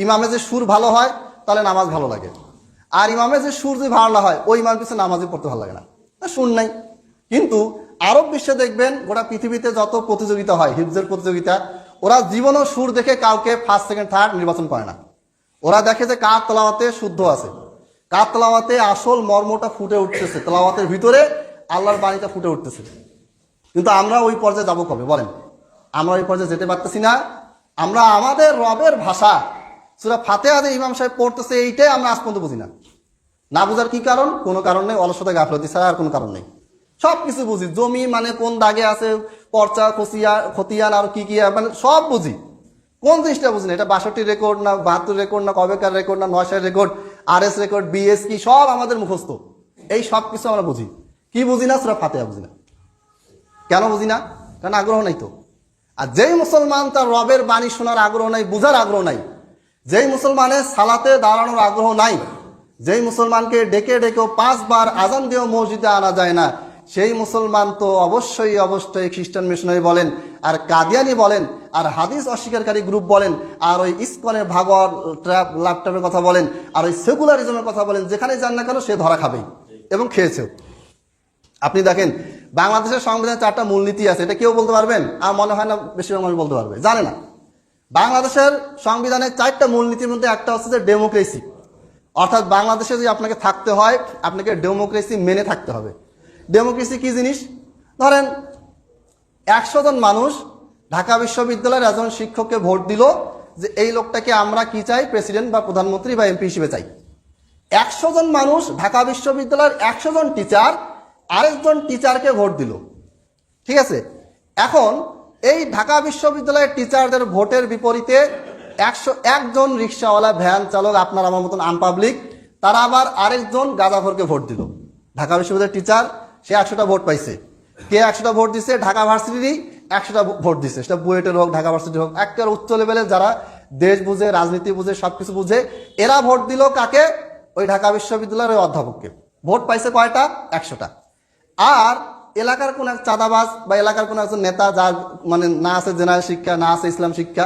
[SPEAKER 1] ইমামে যে সুর ভালো হয় তাহলে নামাজ ভালো লাগে, আর ইমামে যে সুর যদি ভালো না হয় ওই ইমাম পিছনে নামাজই পড়তে ভালো লাগে না, সুর নাই। কিন্তু আরব বিশ্বে দেখবেন, গোটা পৃথিবীতে যত প্রতিযোগিতা হয়, হিফজের প্রতিযোগিতা, ওরা জীবনও সুর দেখে কাউকে ফার্স্ট সেকেন্ড থার্ড নির্বাচন করে না। ওরা দেখে যে কার তেলাওয়াতে শুদ্ধ আছে, কার তেলাওয়াতে আসল মর্মটা ফুটে উঠতেছে, তেলাওয়াতের ভিতরে আল্লাহর বাণীটা ফুটে উঠতেছে। কিন্তু আমরা ওই পর্যায়ে যাবো কবে বলেন? আমরা ওই পর্যায়ে যেতে পারতেছি না। আমরা আমাদের রবের ভাষা সূরা ফাতিহা যে ইমাম সাহেব পড়তেছে, এইটাই আমরা আজ পর্যন্ত বুঝি না। না বুঝার কি কারণ? কোনো কারণ নেই, অলসতা গাফলতি ছাড়া আর কোনো কারণ নেই। সব কিছু বুঝি, জমি মানে কোন দাগে আছে, পর্চা খতিয়ান আর কি কি, মানে সব বুঝি। কোন জিনিসটা বুঝি না? এটা 62 রেকর্ড না 72 রেকর্ড না কবেকার রেকর্ড না 9 রেকর্ড, RS রেকর্ড, BS কি, সব আমাদের মুখস্থ। এই সব কিছু আমরা বুঝি, কি বুঝি না? সূরা ফাতিহা বুঝি না। কেন বুঝি না? কারণ আগ্রহ নাই তো। আর যেই মুসলমান তার রবের বাণী শোনার আগ্রহ নাই, বুঝার আগ্রহ নাই, যেই মুসলমানের সালাতে দাঁড়ানোর আগ্রহ নাই, যেই মুসলমানকে ডেকে ডেকেও 5 বার আজান দিয়েও মসজিদে আনা যায় না, সেই মুসলমান তো অবশ্যই অবশ্যই খ্রিস্টান মিশনারি বলেন, আর কাদিয়ানি বলেন, আর হাদিস অস্বীকারী গ্রুপ বলেন, আর ওই ইসকনের ভাগর ল্যাপটপের কথা বলেন, আর ওই সেকুলারিজমের কথা বলেন, যেখানে যান না কেন সে ধরা খাবেই এবং খেয়েছেও। আপনি দেখেন বাংলাদেশের সংবিধানে 4টা মূলনীতি আছে, এটা কেউ বলতে পারবেন? আমার মনে হয় না বেশিরভাগ মানুষ বলতে পারবে, জানে না। বাংলাদেশের সংবিধানের 4টা মূলনীতির মধ্যে একটা হচ্ছে যে ডেমোক্রেসি, অর্থাৎ বাংলাদেশে যদি আপনাকে থাকতে হয় আপনাকে ডেমোক্রেসি মেনে থাকতে হবে। ডেমোক্রেসি কি জিনিস? ধরেন 100 জন মানুষ ঢাকা বিশ্ববিদ্যালয়ের একজন শিক্ষককে ভোট দিল যে এই লোকটাকে আমরা কি চাই, প্রেসিডেন্ট বা প্রধানমন্ত্রী বা এমপি হিসেবে চাই। 100 জন মানুষ ঢাকা বিশ্ববিদ্যালয়ের 100 জন টিচার আরেকজন টিচারকে ভোট দিল, ঠিক আছে? এখন এই ঢাকা বিশ্ববিদ্যালয়ের টিচারদের ভোটের বিপরীতে 101 জন রিক্সাওয়ালা, ভ্যান চালক, আপনার আমার মতন আনপাবলিক, তারা আবার আরেকজন গাঁজাখোরকে ভোট দিল। ঢাকা বিশ্ববিদ্যালয়ের টিচার, সে 100টা ভোট পাইছে। কে 100টা ভোট দিচ্ছে? ঢাকা ভার্সিটিরই 100টা ভোট দিচ্ছে, সেটা বুয়েটের হোক, ঢাকা ভার্সিটির হোক, একটা উচ্চ লেভেলের যারা দেশ বুঝে, রাজনীতি বুঝে, সবকিছু বুঝে, এরা ভোট দিল কাকে? ওই ঢাকা বিশ্ববিদ্যালয়ের ওই অধ্যাপককে। ভোট পাইছে কয়টা? 100টা। আর এলাকার কোন এক চাঁদাবাজ বা এলাকার কোন একজন নেতা, যার মানে না আছে জেনারেল শিক্ষা, না আছে ইসলাম শিক্ষা,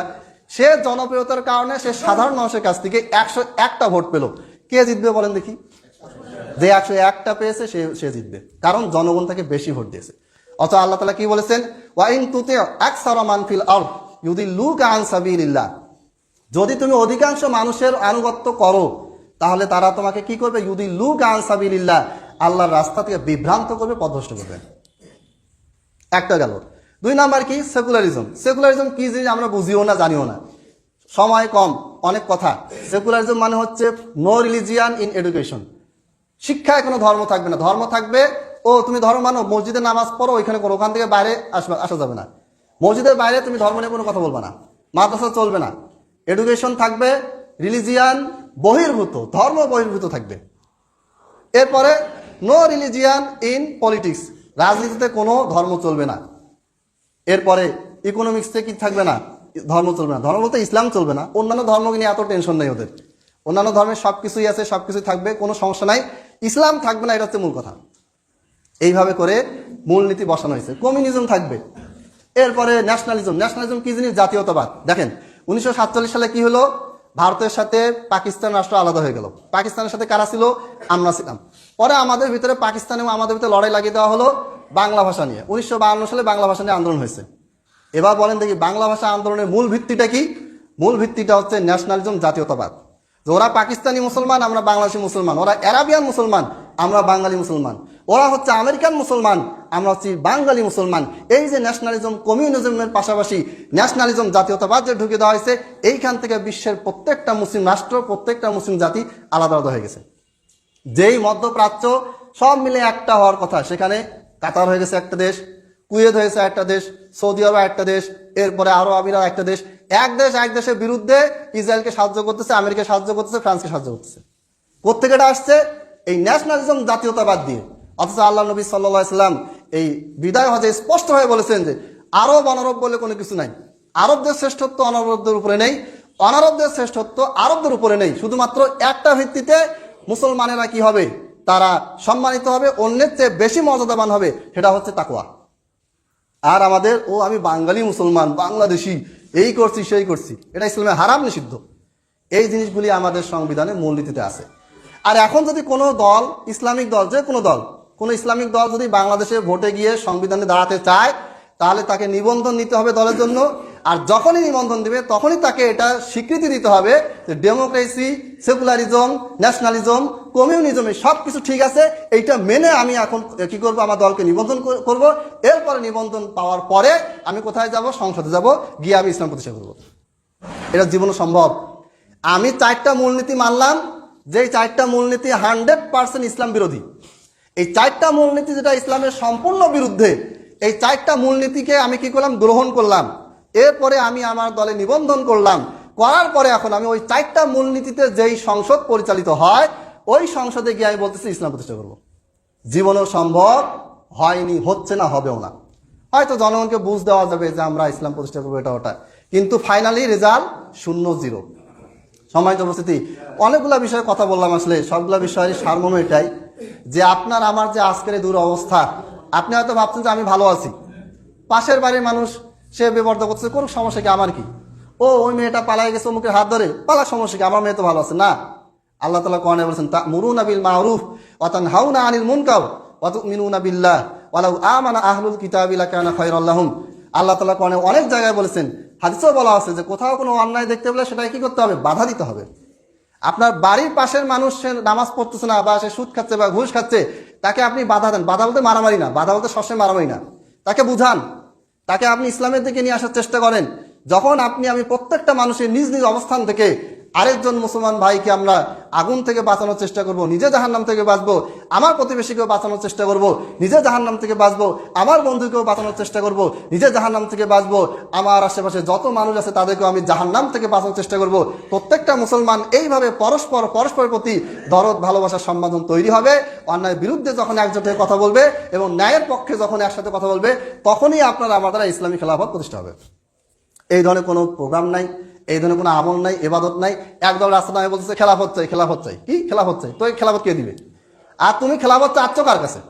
[SPEAKER 1] সে জনপ্রিয়তার কারণে সে সাধারণ মানুষের কাছ থেকে 101টা ভোট পেল। কে জিতবে বলেন দেখি? যে 101টা পেয়েছে সে জিতবে, কারণ জনগণ তাকে বেশি ভোট দিয়েছে। অথচ আল্লাহ তাআলা কি বলেছেন? ওয়া ইন তুতি আকসারা মান ফিল আরদ ইউদিল্লুকা আন সাবিলিল্লাহ, যদি তুমি অধিকাংশ মানুষের আনুগত্য করো তাহলে তারা তোমাকে কি করবে? ইউদিল্লুকা আন সাবিলিল্লাহ, আল্লাহর রাস্তা থেকে বিভ্রান্ত করবে, পথভ্রষ্ট করবে। একটা গেল। 2 নাম্বার কি? সেকুলারিজম। সেকুলারিজম কি জিনিস আমরা বুঝিও না, জানিও না, সময় কম, অনেক কথা। সেকুলারিজম মানে হচ্ছে নো রিলিজিয়ান ইন এডুকেশন, শিক্ষায় কোনো ধর্ম থাকবে না। ধর্ম থাকবে, ও তুমি ধর্ম মানো, মসজিদে নামাজ পড়ো, ওইখানে করো, ওখান থেকে বাইরে আসা যাবে না। মসজিদের বাইরে তুমি ধর্ম নিয়ে কোনো কথা বলবে না, মাদ্রাসা চলবে না। এডুকেশন থাকবে রিলিজিয়ান বহির্ভূত, ধর্ম বহির্ভূত থাকবে। এরপরে নো রিলিজিয়ান ইন পলিটিক্স, রাজনীতিতে কোনো ধর্ম চলবে না। এরপরে ইকোনমিক্সে কি থাকবে না? ধর্ম চলবে না। ধর্ম বলতে ইসলাম চলবে না, অন্যান্য ধর্মকে নিয়ে এত টেনশন নেই ওদের, অন্যান্য ধর্মের সব কিছুই আছে, সব কিছুই থাকবে, কোনো সমস্যা নাই, ইসলাম থাকবে না, এটা হচ্ছে মূল কথা। এইভাবে করে মূলনীতি বসানো হয়েছে। কমিউনিজম থাকবে। এরপরে ন্যাশনালিজম। ন্যাশনালিজম কি জিনিস? জাতীয়তাবাদ। দেখেন 1947 সালে কি হলো? ভারতের সাথে পাকিস্তান রাষ্ট্র আলাদা হয়ে গেল। পাকিস্তানের সাথে কারা ছিল? আমরা ছিলাম। পরে আমাদের ভিতরে পাকিস্তান এবং আমাদের ভিতরে লড়াই লাগিয়ে দেওয়া হলো বাংলা ভাষা নিয়ে। 1952 সালে বাংলা ভাষা নিয়ে আন্দোলন হয়েছে। এবার বলেন দেখি, বাংলা ভাষা আন্দোলনের মূল ভিত্তিটা কি? মূল ভিত্তিটা হচ্ছে ন্যাশনালিজম, জাতীয়তাবাদ। যে ওরা পাকিস্তানি মুসলমান, আমরা বাংলাদেশি মুসলমান, ওরা অ্যারাবিয়ান মুসলমান, আমরা বাঙালি মুসলমান, ওরা হচ্ছে আমেরিকান মুসলমান, আমরা হচ্ছি বাঙালি মুসলমান। এই যে ন্যাশনালিজম কমিউনিজমের পাশাপাশি ন্যাশনালিজম জাতীয়তাবাদ যে ঢুকে দেওয়া হয়েছে, এইখান থেকে বিশ্বের প্রত্যেকটা মুসলিম রাষ্ট্র, প্রত্যেকটা মুসলিম জাতি আলাদা আলাদা হয়ে গেছে। যেই মধ্যপ্রাচ্য সব মিলে একটা হওয়ার কথা, সেখানে কাতার হয়ে গেছে একটা দেশ, কুয়েত হয়েছে একটা দেশ, সৌদি আরব একটা দেশ, এরপরে আরব আমিরাত একটা দেশ। এক দেশের বিরুদ্ধে ইসরায়েলকে সাহায্য করতেছে, আমেরিকা সাহায্য করতেছে, ফ্রান্সকে সাহায্য করতেছে। কোত্থেকে এটা আসছে? এই ন্যাশনালিজম জাতীয়তাবাদ দিয়ে। অথচ আল্লাহ নবী সাল্লাল্লাহু আলাইহি সাল্লাম এই বিদায় হজে স্পষ্ট হয়ে বলেছেন যে আরব অনারব বলে কোনো কিছু নাই। আরবদের শ্রেষ্ঠত্ব অনারবদের উপরে নেই, অনারবদের শ্রেষ্ঠত্ব আরবদের উপরে নেই। শুধুমাত্র একটা ভিত্তিতে মুসলমানেরা কি হবে? তারা সম্মানিত হবে, অন্যের চেয়ে বেশি মর্যাদাবান হবে, সেটা হচ্ছে তাকওয়া। আর আমাদের আমি বাঙালি মুসলমান, বাংলাদেশি, এই করছি সেই করছি, এটা ইসলামে হারাম, নিষিদ্ধ। এই জিনিসগুলি আমাদের সংবিধানে মূলনীতিতে আছে। আর এখন যদি কোনো দল, ইসলামিক দল, যে কোনো ইসলামিক দল যদি বাংলাদেশে ভোটে গিয়ে সংবিধানে দাঁড়াতে চায়, তাহলে তাকে নিবন্ধন নিতে হবে দলের জন্য। আর যখনই নিবন্ধন দিবে তখনই তাকে এটা স্বীকৃতি দিতে হবে যে ডেমোক্রেসি, সেকুলারিজম, ন্যাশনালিজম, কমিউনিজম সব কিছু ঠিক আছে, এইটা মেনে আমি এখন কি করব? আমার দলকে নিবন্ধন করব। এরপরে নিবন্ধন পাওয়ার পরে আমি কোথায় যাব? সংসদে যাব, গিয়ে আমি ইসলাম প্রতিষ্ঠা করব। এটা জীবনে সম্ভব। আমি 4টা মূলনীতি মানলাম, যেই 4টা মূলনীতি 100% ইসলাম বিরোধী। এই 4টা মূলনীতি যেটা ইসলামের সম্পূর্ণ বিরুদ্ধে, এই 4টা মূলনীতিকে আমি কি করলাম? গ্রহণ করলাম। এরপরে আমি আমার দলে নিবন্ধন করলাম। করার পরে এখন আমি ওই 4টা মূলনীতিতে যেই সংসদ পরিচালিত হয়, ওই সংসদে গিয়ে আমি বলতেছি ইসলাম প্রতিষ্ঠা করব। জীবনেও সম্ভব হয়নি, হচ্ছে না, হবেও না। হয়তো জনগণকে বুঝ দেওয়া যাবে যে আমরা ইসলাম প্রতিষ্ঠা করবো, এটা ওটা, কিন্তু ফাইনালি রেজাল্ট 0-0। সম্মানিত উপস্থিতি, অনেকগুলা বিষয়ে কথা বললাম, আসলে সবগুলা বিষয়ের সারমর্ম এটাই যে আপনার আমার যে আজকের এই দুরবস্থা, আপনি হয়তো ভাবছেন যে আমি ভালো আছি, পাশের বাড়ির মানুষ সে বিবর্ধ করছে, কোনো সমস্যা কি, আমার কি? ওই মেয়েটা পালাই গেছে অমুকের হাত ধরে, পালার সমস্যা কি, আমার মেয়ে তো ভালো আছে। না, আল্লাহ তাআলা কোরআনে বলেছেন তা'মুরুনা বিল মা'রুফ ওয়া তানহাউনা আনিল মুনকার ওয়া তু'মিনুনা বিল্লাহ ওয়ালাউ আমানা আহলুল কিতাবি লাকানা খায়রাল লাহুম। আল্লাহ তাআলা কোরআনে অনেক জায়গায় বলেছেন, হাদিসেও বলা আছে যে কোথাও কোনো অন্যায় দেখতে পেলে সেটাকে কি করতে হবে? বাধা দিতে হবে। আপনার বাড়ির পাশের মানুষ সে নামাজ পড়তেছে না, বা সে সুদ খাচ্ছে বা ঘুষ খাচ্ছে, তাকে আপনি বাধা দেন। বাধা বলতে মারামারি না, বাধা বলতে সবসময় মারামারি না, তাকে বুঝান, তাকে আপনি ইসলামের দিকে নিয়ে আসার চেষ্টা করেন। যখন আমি প্রত্যেকটা মানুষের নিজ নিজ অবস্থান থেকে আরেকজন মুসলমান ভাইকে আমরা আগুন থেকে বাঁচানোর চেষ্টা করব, নিজে জাহান্নাম থেকে বাঁচবো, আমার প্রতিবেশীকেও বাঁচানোর চেষ্টা করব, নিজে জাহান্নাম থেকে বাঁচবো, আমার বন্ধুকেও বাঁচানোর চেষ্টা করব, নিজে জাহান্নাম থেকে বাঁচবো, আমার আশেপাশে যত মানুষ আছে তাদেরকেও আমি জাহান্নাম থেকে বাঁচানোর চেষ্টা করব। প্রত্যেকটা মুসলমান এইভাবে পরস্পরের প্রতি দরদ, ভালোবাসা, সম্বোধন তৈরি হবে। অন্যায়ের বিরুদ্ধে যখন একজোট হয়ে কথা বলবে এবং ন্যায়ের পক্ষে যখন একসাথে কথা বলবে, তখনই আপনার আমার দ্বারা ইসলামী খেলাফত প্রতিষ্ঠা হবে। এই ধরনের কোনো প্রোগ্রাম নাই, এই ধরনের কোনো আমল নাই, ইবাদত নাই। একদল রাস্তা নামে বলতেছে খেলাফত চাই, খেলাফত চাই। কি খেলাফত চাই? তো এই খেলাফত কে দিবে? আর তুমি খেলাফত চাচ্ছ কার কাছে?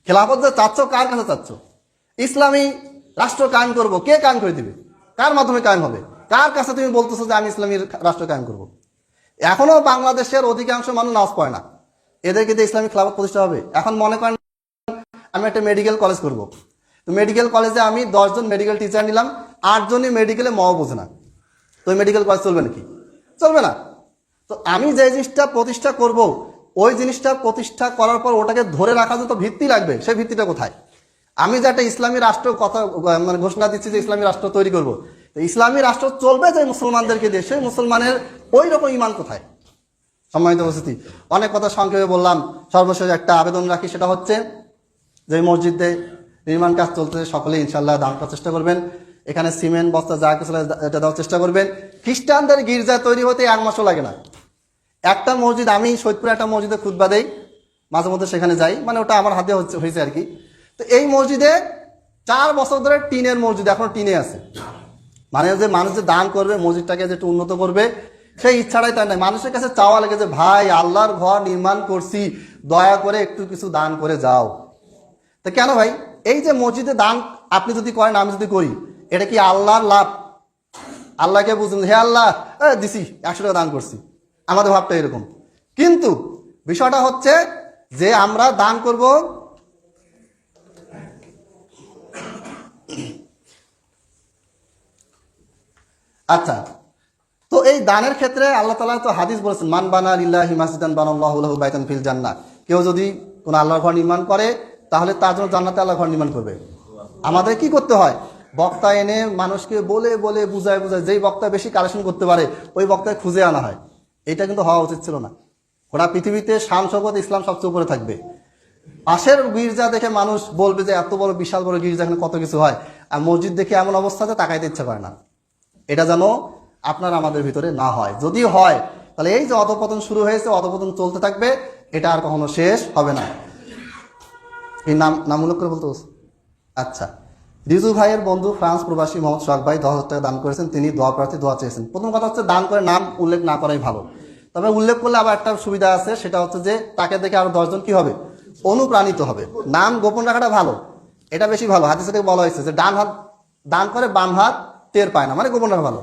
[SPEAKER 1] খেলাফত যে চাচ্ছ কার কাছে চাচ্ছ? ইসলামী রাষ্ট্র কায়েম করবো, কে কায়েম করে দিবে? কার মাধ্যমে কায়েম হবে? কার কাছে তুমি বলতেছো যে আমি ইসলামী রাষ্ট্র কায়েম করবো? এখনো বাংলাদেশের অধিকাংশ মানুষ নামাজ পড়ে না, এদেরকে দিয়ে ইসলামিক খেলাফত প্রতিষ্ঠা হবে? এখন মনে করেন আমি একটা মেডিকেল কলেজ করব, তো মেডিকেল কলেজে আমি 10 জন মেডিকেল টিচার নিলাম, 8 জনই মেডিকেলে বোঝে না, তো ওই মেডিকেল কলেজ চলবে নাকি? চলবে না। তো আমি যে জিনিসটা প্রতিষ্ঠা করব, ওই জিনিসটা প্রতিষ্ঠা করার পর ওটাকে ধরে রাখার জন্য ভিত্তি লাগবে, সেই ভিত্তিটা কোথায়? আমি যে একটা ইসলামী রাষ্ট্র কথা মানে ঘোষণা দিচ্ছি যে ইসলামী রাষ্ট্র তৈরি করব, তো ইসলামী রাষ্ট্র চলবে যে মুসলমানদেরকে দিয়ে, সেই মুসলমানের ওই রকম ইমান কোথায়? সম্মানিত উপস্থিতি, অনেক কথা সংক্ষেপে বললাম। সর্বশেষ একটা আবেদন রাখি, সেটা হচ্ছে যে মসজিদে নির্মাণ কাজ চলতে সকলে ইনশাল্লাহ দান করার চেষ্টা করবেন। এখানে সিমেন্ট বস্তা যা কিছু এটা দেওয়ার চেষ্টা করবেন। খ্রিস্টানদের গির্জা তৈরি হতে 1 মাসও লাগে না। একটা মসজিদ, আমি সৈয়দপুরে একটা মসজিদে খুতবা দেই, মাঝে মধ্যে সেখানে যাই, মানে ওটা আমার হাতে হয়েছে আর কি। তো এই মসজিদে 4 বছর ধরে টিনের মসজিদ, এখনো টিনে আছে। মানে যে মানুষ যে দান করবে, মসজিদটাকে যে একটু উন্নত করবে, সেই ইচ্ছাটাই তার নাই। মানুষের কাছে চাওয়া লাগে যে ভাই আল্লাহর ঘর নির্মাণ করছি, দয়া করে একটু কিছু দান করে যাও। তো কেন ভাই? এই যে মসজিদে দান আপনি যদি করেন, আমি যদি করি, এটা কি আল্লাহর লাভ? আল্লাহকে বুঝুন, হে আল্লাহ দিছি 100 টাকা দান করছি, আমাদের ভাবটা এরকম। কিন্তু বিষয়টা হচ্ছে যে আমরা দান করব, আচ্ছা, তো এই দানের ক্ষেত্রে আল্লাহ তাআলা তো হাদিস বলেছেন, মান বানা লিল্লাহি মাসজিদান বানাল্লাহু লাহু বাইতান ফিল জান্নাহ। কেউ যদি কোনো আল্লাহর ঘর নির্মাণ করে, তাহলে তার জন্য জান্নাতে আল্লাহর ঘর নির্মাণ করবে। আমাদের কি করতে হয়? বক্তা এনে মানুষকে বলে বলে বুঝায় বুঝায়, যেই বক্তা বেশি কালেকশন করতে পারে ওই বক্তায় খুঁজে আনা হয়। এটা কিন্তু হওয়া উচিত ছিল না। গোটা পৃথিবীতে শান শওকত ইসলাম সবচেয়ে উপরে থাকবে। পাশের গির্জা দেখে মানুষ বলবে যে এত বড় বিশাল বড় গির্জা, এখানে কত কিছু হয়, আর মসজিদ দেখে এমন অবস্থাতে তাকাইতে ইচ্ছা করে না। এটা যেন আপনার আমাদের ভিতরে না হয়। যদি হয়, তাহলে এই যে অধপতন শুরু হয়েছে, অধপতন চলতে থাকবে, এটা আর কখনো শেষ হবে না। এই নাম উল্লেখ করে বলতে, আচ্ছা, রিজু ভাইয়ের বন্ধু ফ্রান্স প্রবাসী মোহাম্মদ সোহাগ ভাই 10,000 টাকা দান করেছেন। তিনি দোয়া প্রার্থী, দোয়া চেয়েছেন। প্রথম কথা হচ্ছে দান করে নাম উল্লেখ না করাই ভালো। তবে উল্লেখ করলে আবার একটা সুবিধা আছে, সেটা হচ্ছে যে তাকে দেখে আরো 10 জন কি হবে, অনুপ্রাণিত হবে। নাম গোপন রাখাটা ভালো, এটা বেশি ভালো। হাদিসে থেকে বলা হয়েছে যে ডান হাত দান করে, বাম হাত টের পায় না, মানে গোপন রাখা ভালো।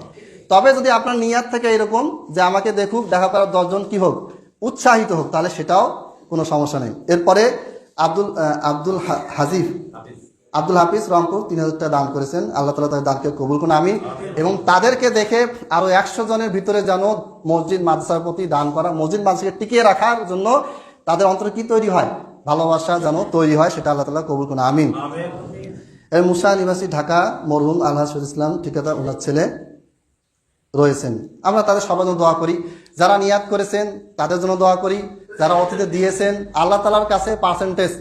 [SPEAKER 1] তবে যদি আপনার নিয়াত থেকে এরকম যে আমাকে দেখুক, দেখা করার 10 জন কি হোক, উৎসাহিত হোক, তাহলে সেটাও কোনো সমস্যা নেই। এরপরে আব্দুল হাফিজ রংপুর 3,000 টাকা দান করেছেন। আল্লাহ তাআলা তাদের দানকে কবুল করুন, আমিন। এবং তাদেরকে দেখে আরো 100 জনের ভিতরে যেন মসজিদ মাদ্রাসার প্রতি দান করা, মসজিদ মাদ্রাসাকে টিকিয়ে রাখার জন্য তাদের অন্তরে কি তৈরি হয়, ভালোবাসা যেন তৈরি হয়, সেটা আল্লাহ তাআলা কবুল করুন, আমিন। এই মুসা নিবাসী ঢাকা মরহুম আলহাজ শহীদ ইসলাম ঠিকাদার, ওনার ছেলে রয়েছেন। আমরা তাদের সবার জন্য দোয়া করি। যারা নিয়াত করেছেন তাদের জন্য দোয়া করি। যারা অতীতে দিয়েছেন, আল্লাহ তাআলার কাছে পার্সেন্টেজ,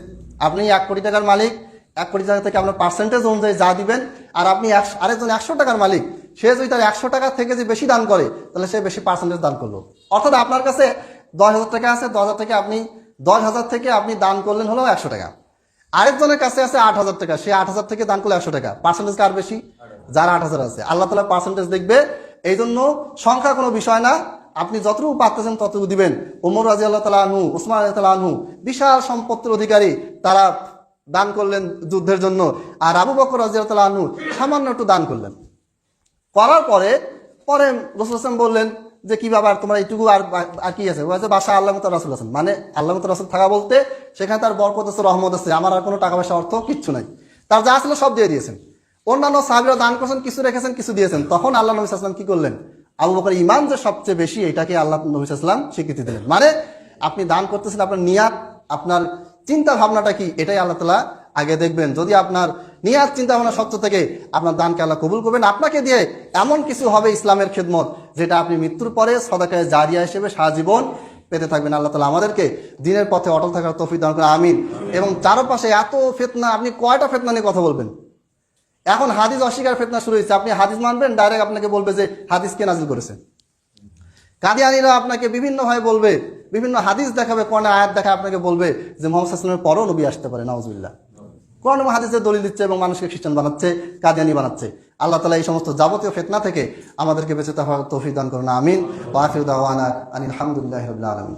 [SPEAKER 1] আপনি 1 কোটি টাকার মালিক, 1 কোটি টাকা থেকে আপনার পার্সেন্টেজ অনুযায়ী যা দিবেন, আর আপনি আরেকজন 100 টাকার মালিক, সে যদি তার 100 টাকা থেকে যে বেশি দান করে, তাহলে সে বেশি পার্সেন্টেজ দান করলো। অর্থাৎ আপনার কাছে 10,000 টাকা আছে, 10,000 থেকে আপনি 10,000 থেকে আপনি দান করলেন হলো 100 টাকা। আরেকজনের কাছে আছে 8,000 টাকা, সে 8,000 থেকে দান করলে 100 টাকা, পার্সেন্টেজ কার বেশি? যার 8,000 আছে। আল্লাহ তাআলা পার্সেন্টেজ দেখবে। এই জন্য সংখ্যা কোনো বিষয় না, আপনি যতটুকু পারতেছেন ততটুকু দিবেন। ওমর রাদিয়াল্লাহু তাআলা আনহু, ওসমান রাদিয়াল্লাহু তাআলা আনহু বিশাল সম্পত্তির অধিকারী, তারা দান করলেন যুদ্ধের জন্য। আর আবু বকর রাদিয়াল্লাহু তাআলা আনহু সামান্য একটু দান করলেন। করার পরে পরে রাসূল সাল্লাল্লাহু বললেন যে কি বাবা, তোমার এইটুকু আর কি আছে? ও আছে বাসা আল্লাহ মত রাসূল আছেন, মানে আল্লাহ মত রাসূল থাকা বলতে সেখানে তার বরকত আছে, রহমত আছে, আমার আর কোনো টাকা পয়সা অর্থ কিচ্ছু নাই। তার যা ছিল সব দিয়ে দিয়েছেন। অন্যান্য সাহাবীরা দান করেছেন, কিছু রেখেছেন, কিছু দিয়েছেন। তখন আল্লাহ নবী সাল্লাল্লাহু আলাইহি ওয়াসাল্লাম কি করলেন? আবু বকর ঈমান যে সবচেয়ে বেশি, এটাকে আল্লাহ নবী সাল্লাল্লাহু আলাইহি ওয়াসাল্লাম স্বীকৃতি দিলেন। মানে আপনি দান করতেছেন, আপনার নিয়াত, আপনার চিন্তা ভাবনাটা কি, এটাই আল্লাহ তাআলা আগে দেখবেন। যদি আপনার নিয়াত চিন্তা ভাবনা স্বচ্ছ থেকে, আপনার দানকে আল্লাহ কবুল করবেন। আপনাকে দিয়ে এমন কিছু হবে ইসলামের খেদমত, যেটা আপনি মৃত্যুর পরে সদাকায়ে জারিয়া হিসেবে সারা জীবন পেতে থাকবেন। আল্লাহ তাআলা আমাদেরকে দ্বীনের পথে অটল থাকার তৌফিক দান করেন, আমিন। এবং চারপাশে এত ফিতনা, আপনি কয়টা ফিতনা নিয়ে কথা বলবেন? এখন হাদিস অস্বীকার ফিতনা শুরু হয়েছে। আপনি হাদিস মানবেন, ডাইরেক্ট আপনাকে বলবে যে হাদিস কে নাজিল করেছে। কাদিয়ানীরা আপনাকে বিভিন্নভাবে বলবে, বিভিন্ন হাদিস দেখাবে, কোরআনের আয়াত দেখা আপনাকে বলবে যে মুহাম্মদ সাল্লাল্লাহু আলাইহি ওয়াসাল্লামের পরও নবী আসতে পারে, নাউজুবিল্লাহ। কোরআন এবং হাদিসের দলিল দিচ্ছে এবং মানুষকে খ্রিস্টান বানাচ্ছে, কাদিয়ানী বানাচ্ছে। আল্লাহ তাআলা এই সমস্ত যাবতীয় ফিতনা থেকে আমাদেরকে বেঁচে থাকার তৌফিক দান করুন, আমিন। ওয়া আখিরু দাওয়ানা আনিল হামদুলিল্লাহি রাব্বিল আলামিন।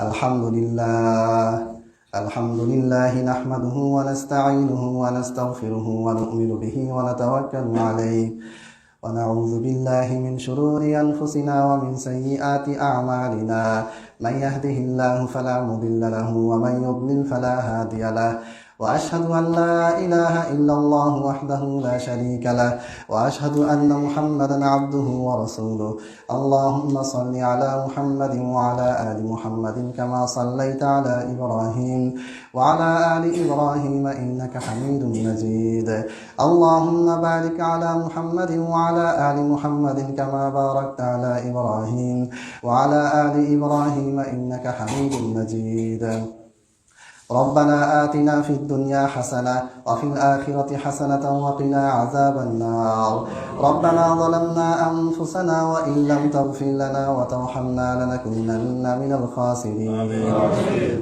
[SPEAKER 1] আলহামদুলিল্লাহ الحمد لله نحمده ونستعينه ونستغفره ونؤمن به ونتوكل عليه ونعوذ بالله من شرور أنفسنا ومن سيئات أعمالنا من يهده الله فلا مضل له ومن يضلل فلا هادي له وأشهد أن لا إله إلا الله وحده لا شريك له وأشهد أن محمدا عبده ورسوله اللهم صل على محمد وعلى آل محمد كما صليت على إبراهيم وعلى آل إبراهيم إنك حميد مجيد اللهم بارك على محمد وعلى آل محمد كما باركت على إبراهيم وعلى آل إبراهيم إنك حميد مجيد ربنا آتنا في الدنيا حسنة وفي الآخرة حسنة وقنا عذاب النار ربنا ظلمنا أنفسنا وإن لم تغفر لنا وترحمنا لنكونن من الخاسرين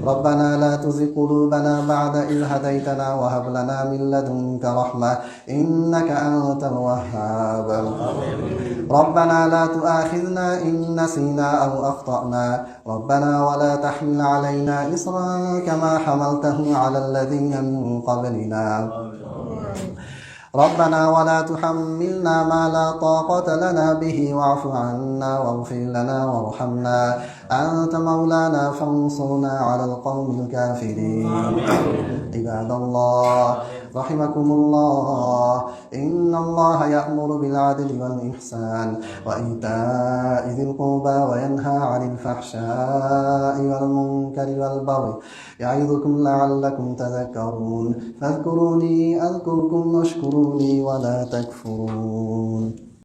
[SPEAKER 1] ربنا لا تزغ قلوبنا بعد إذ هديتنا وهب لنا من لدنك رحمة إنك أنت الوهاب ربنا لا تؤاخذنا إن نسينا أو أخطأنا ربنا ولا تحمل علينا إصرا كما حملته على الذين من قبلنا ربنا ولا تحملنا ما لا طاقة لنا به واعف عنا واغفر لنا وارحمنا أنت مولانا فانصرنا على القوم الكافرين عباد الله رحمكم الله إن الله يأمر بالعدل والإحسان وإيتاء ذي القربى وينهى عن الفحشاء والمنكر والبغي يعظكم لعلكم تذكرون فاذكروني أذكركم واشكروا لي ولا تكفرون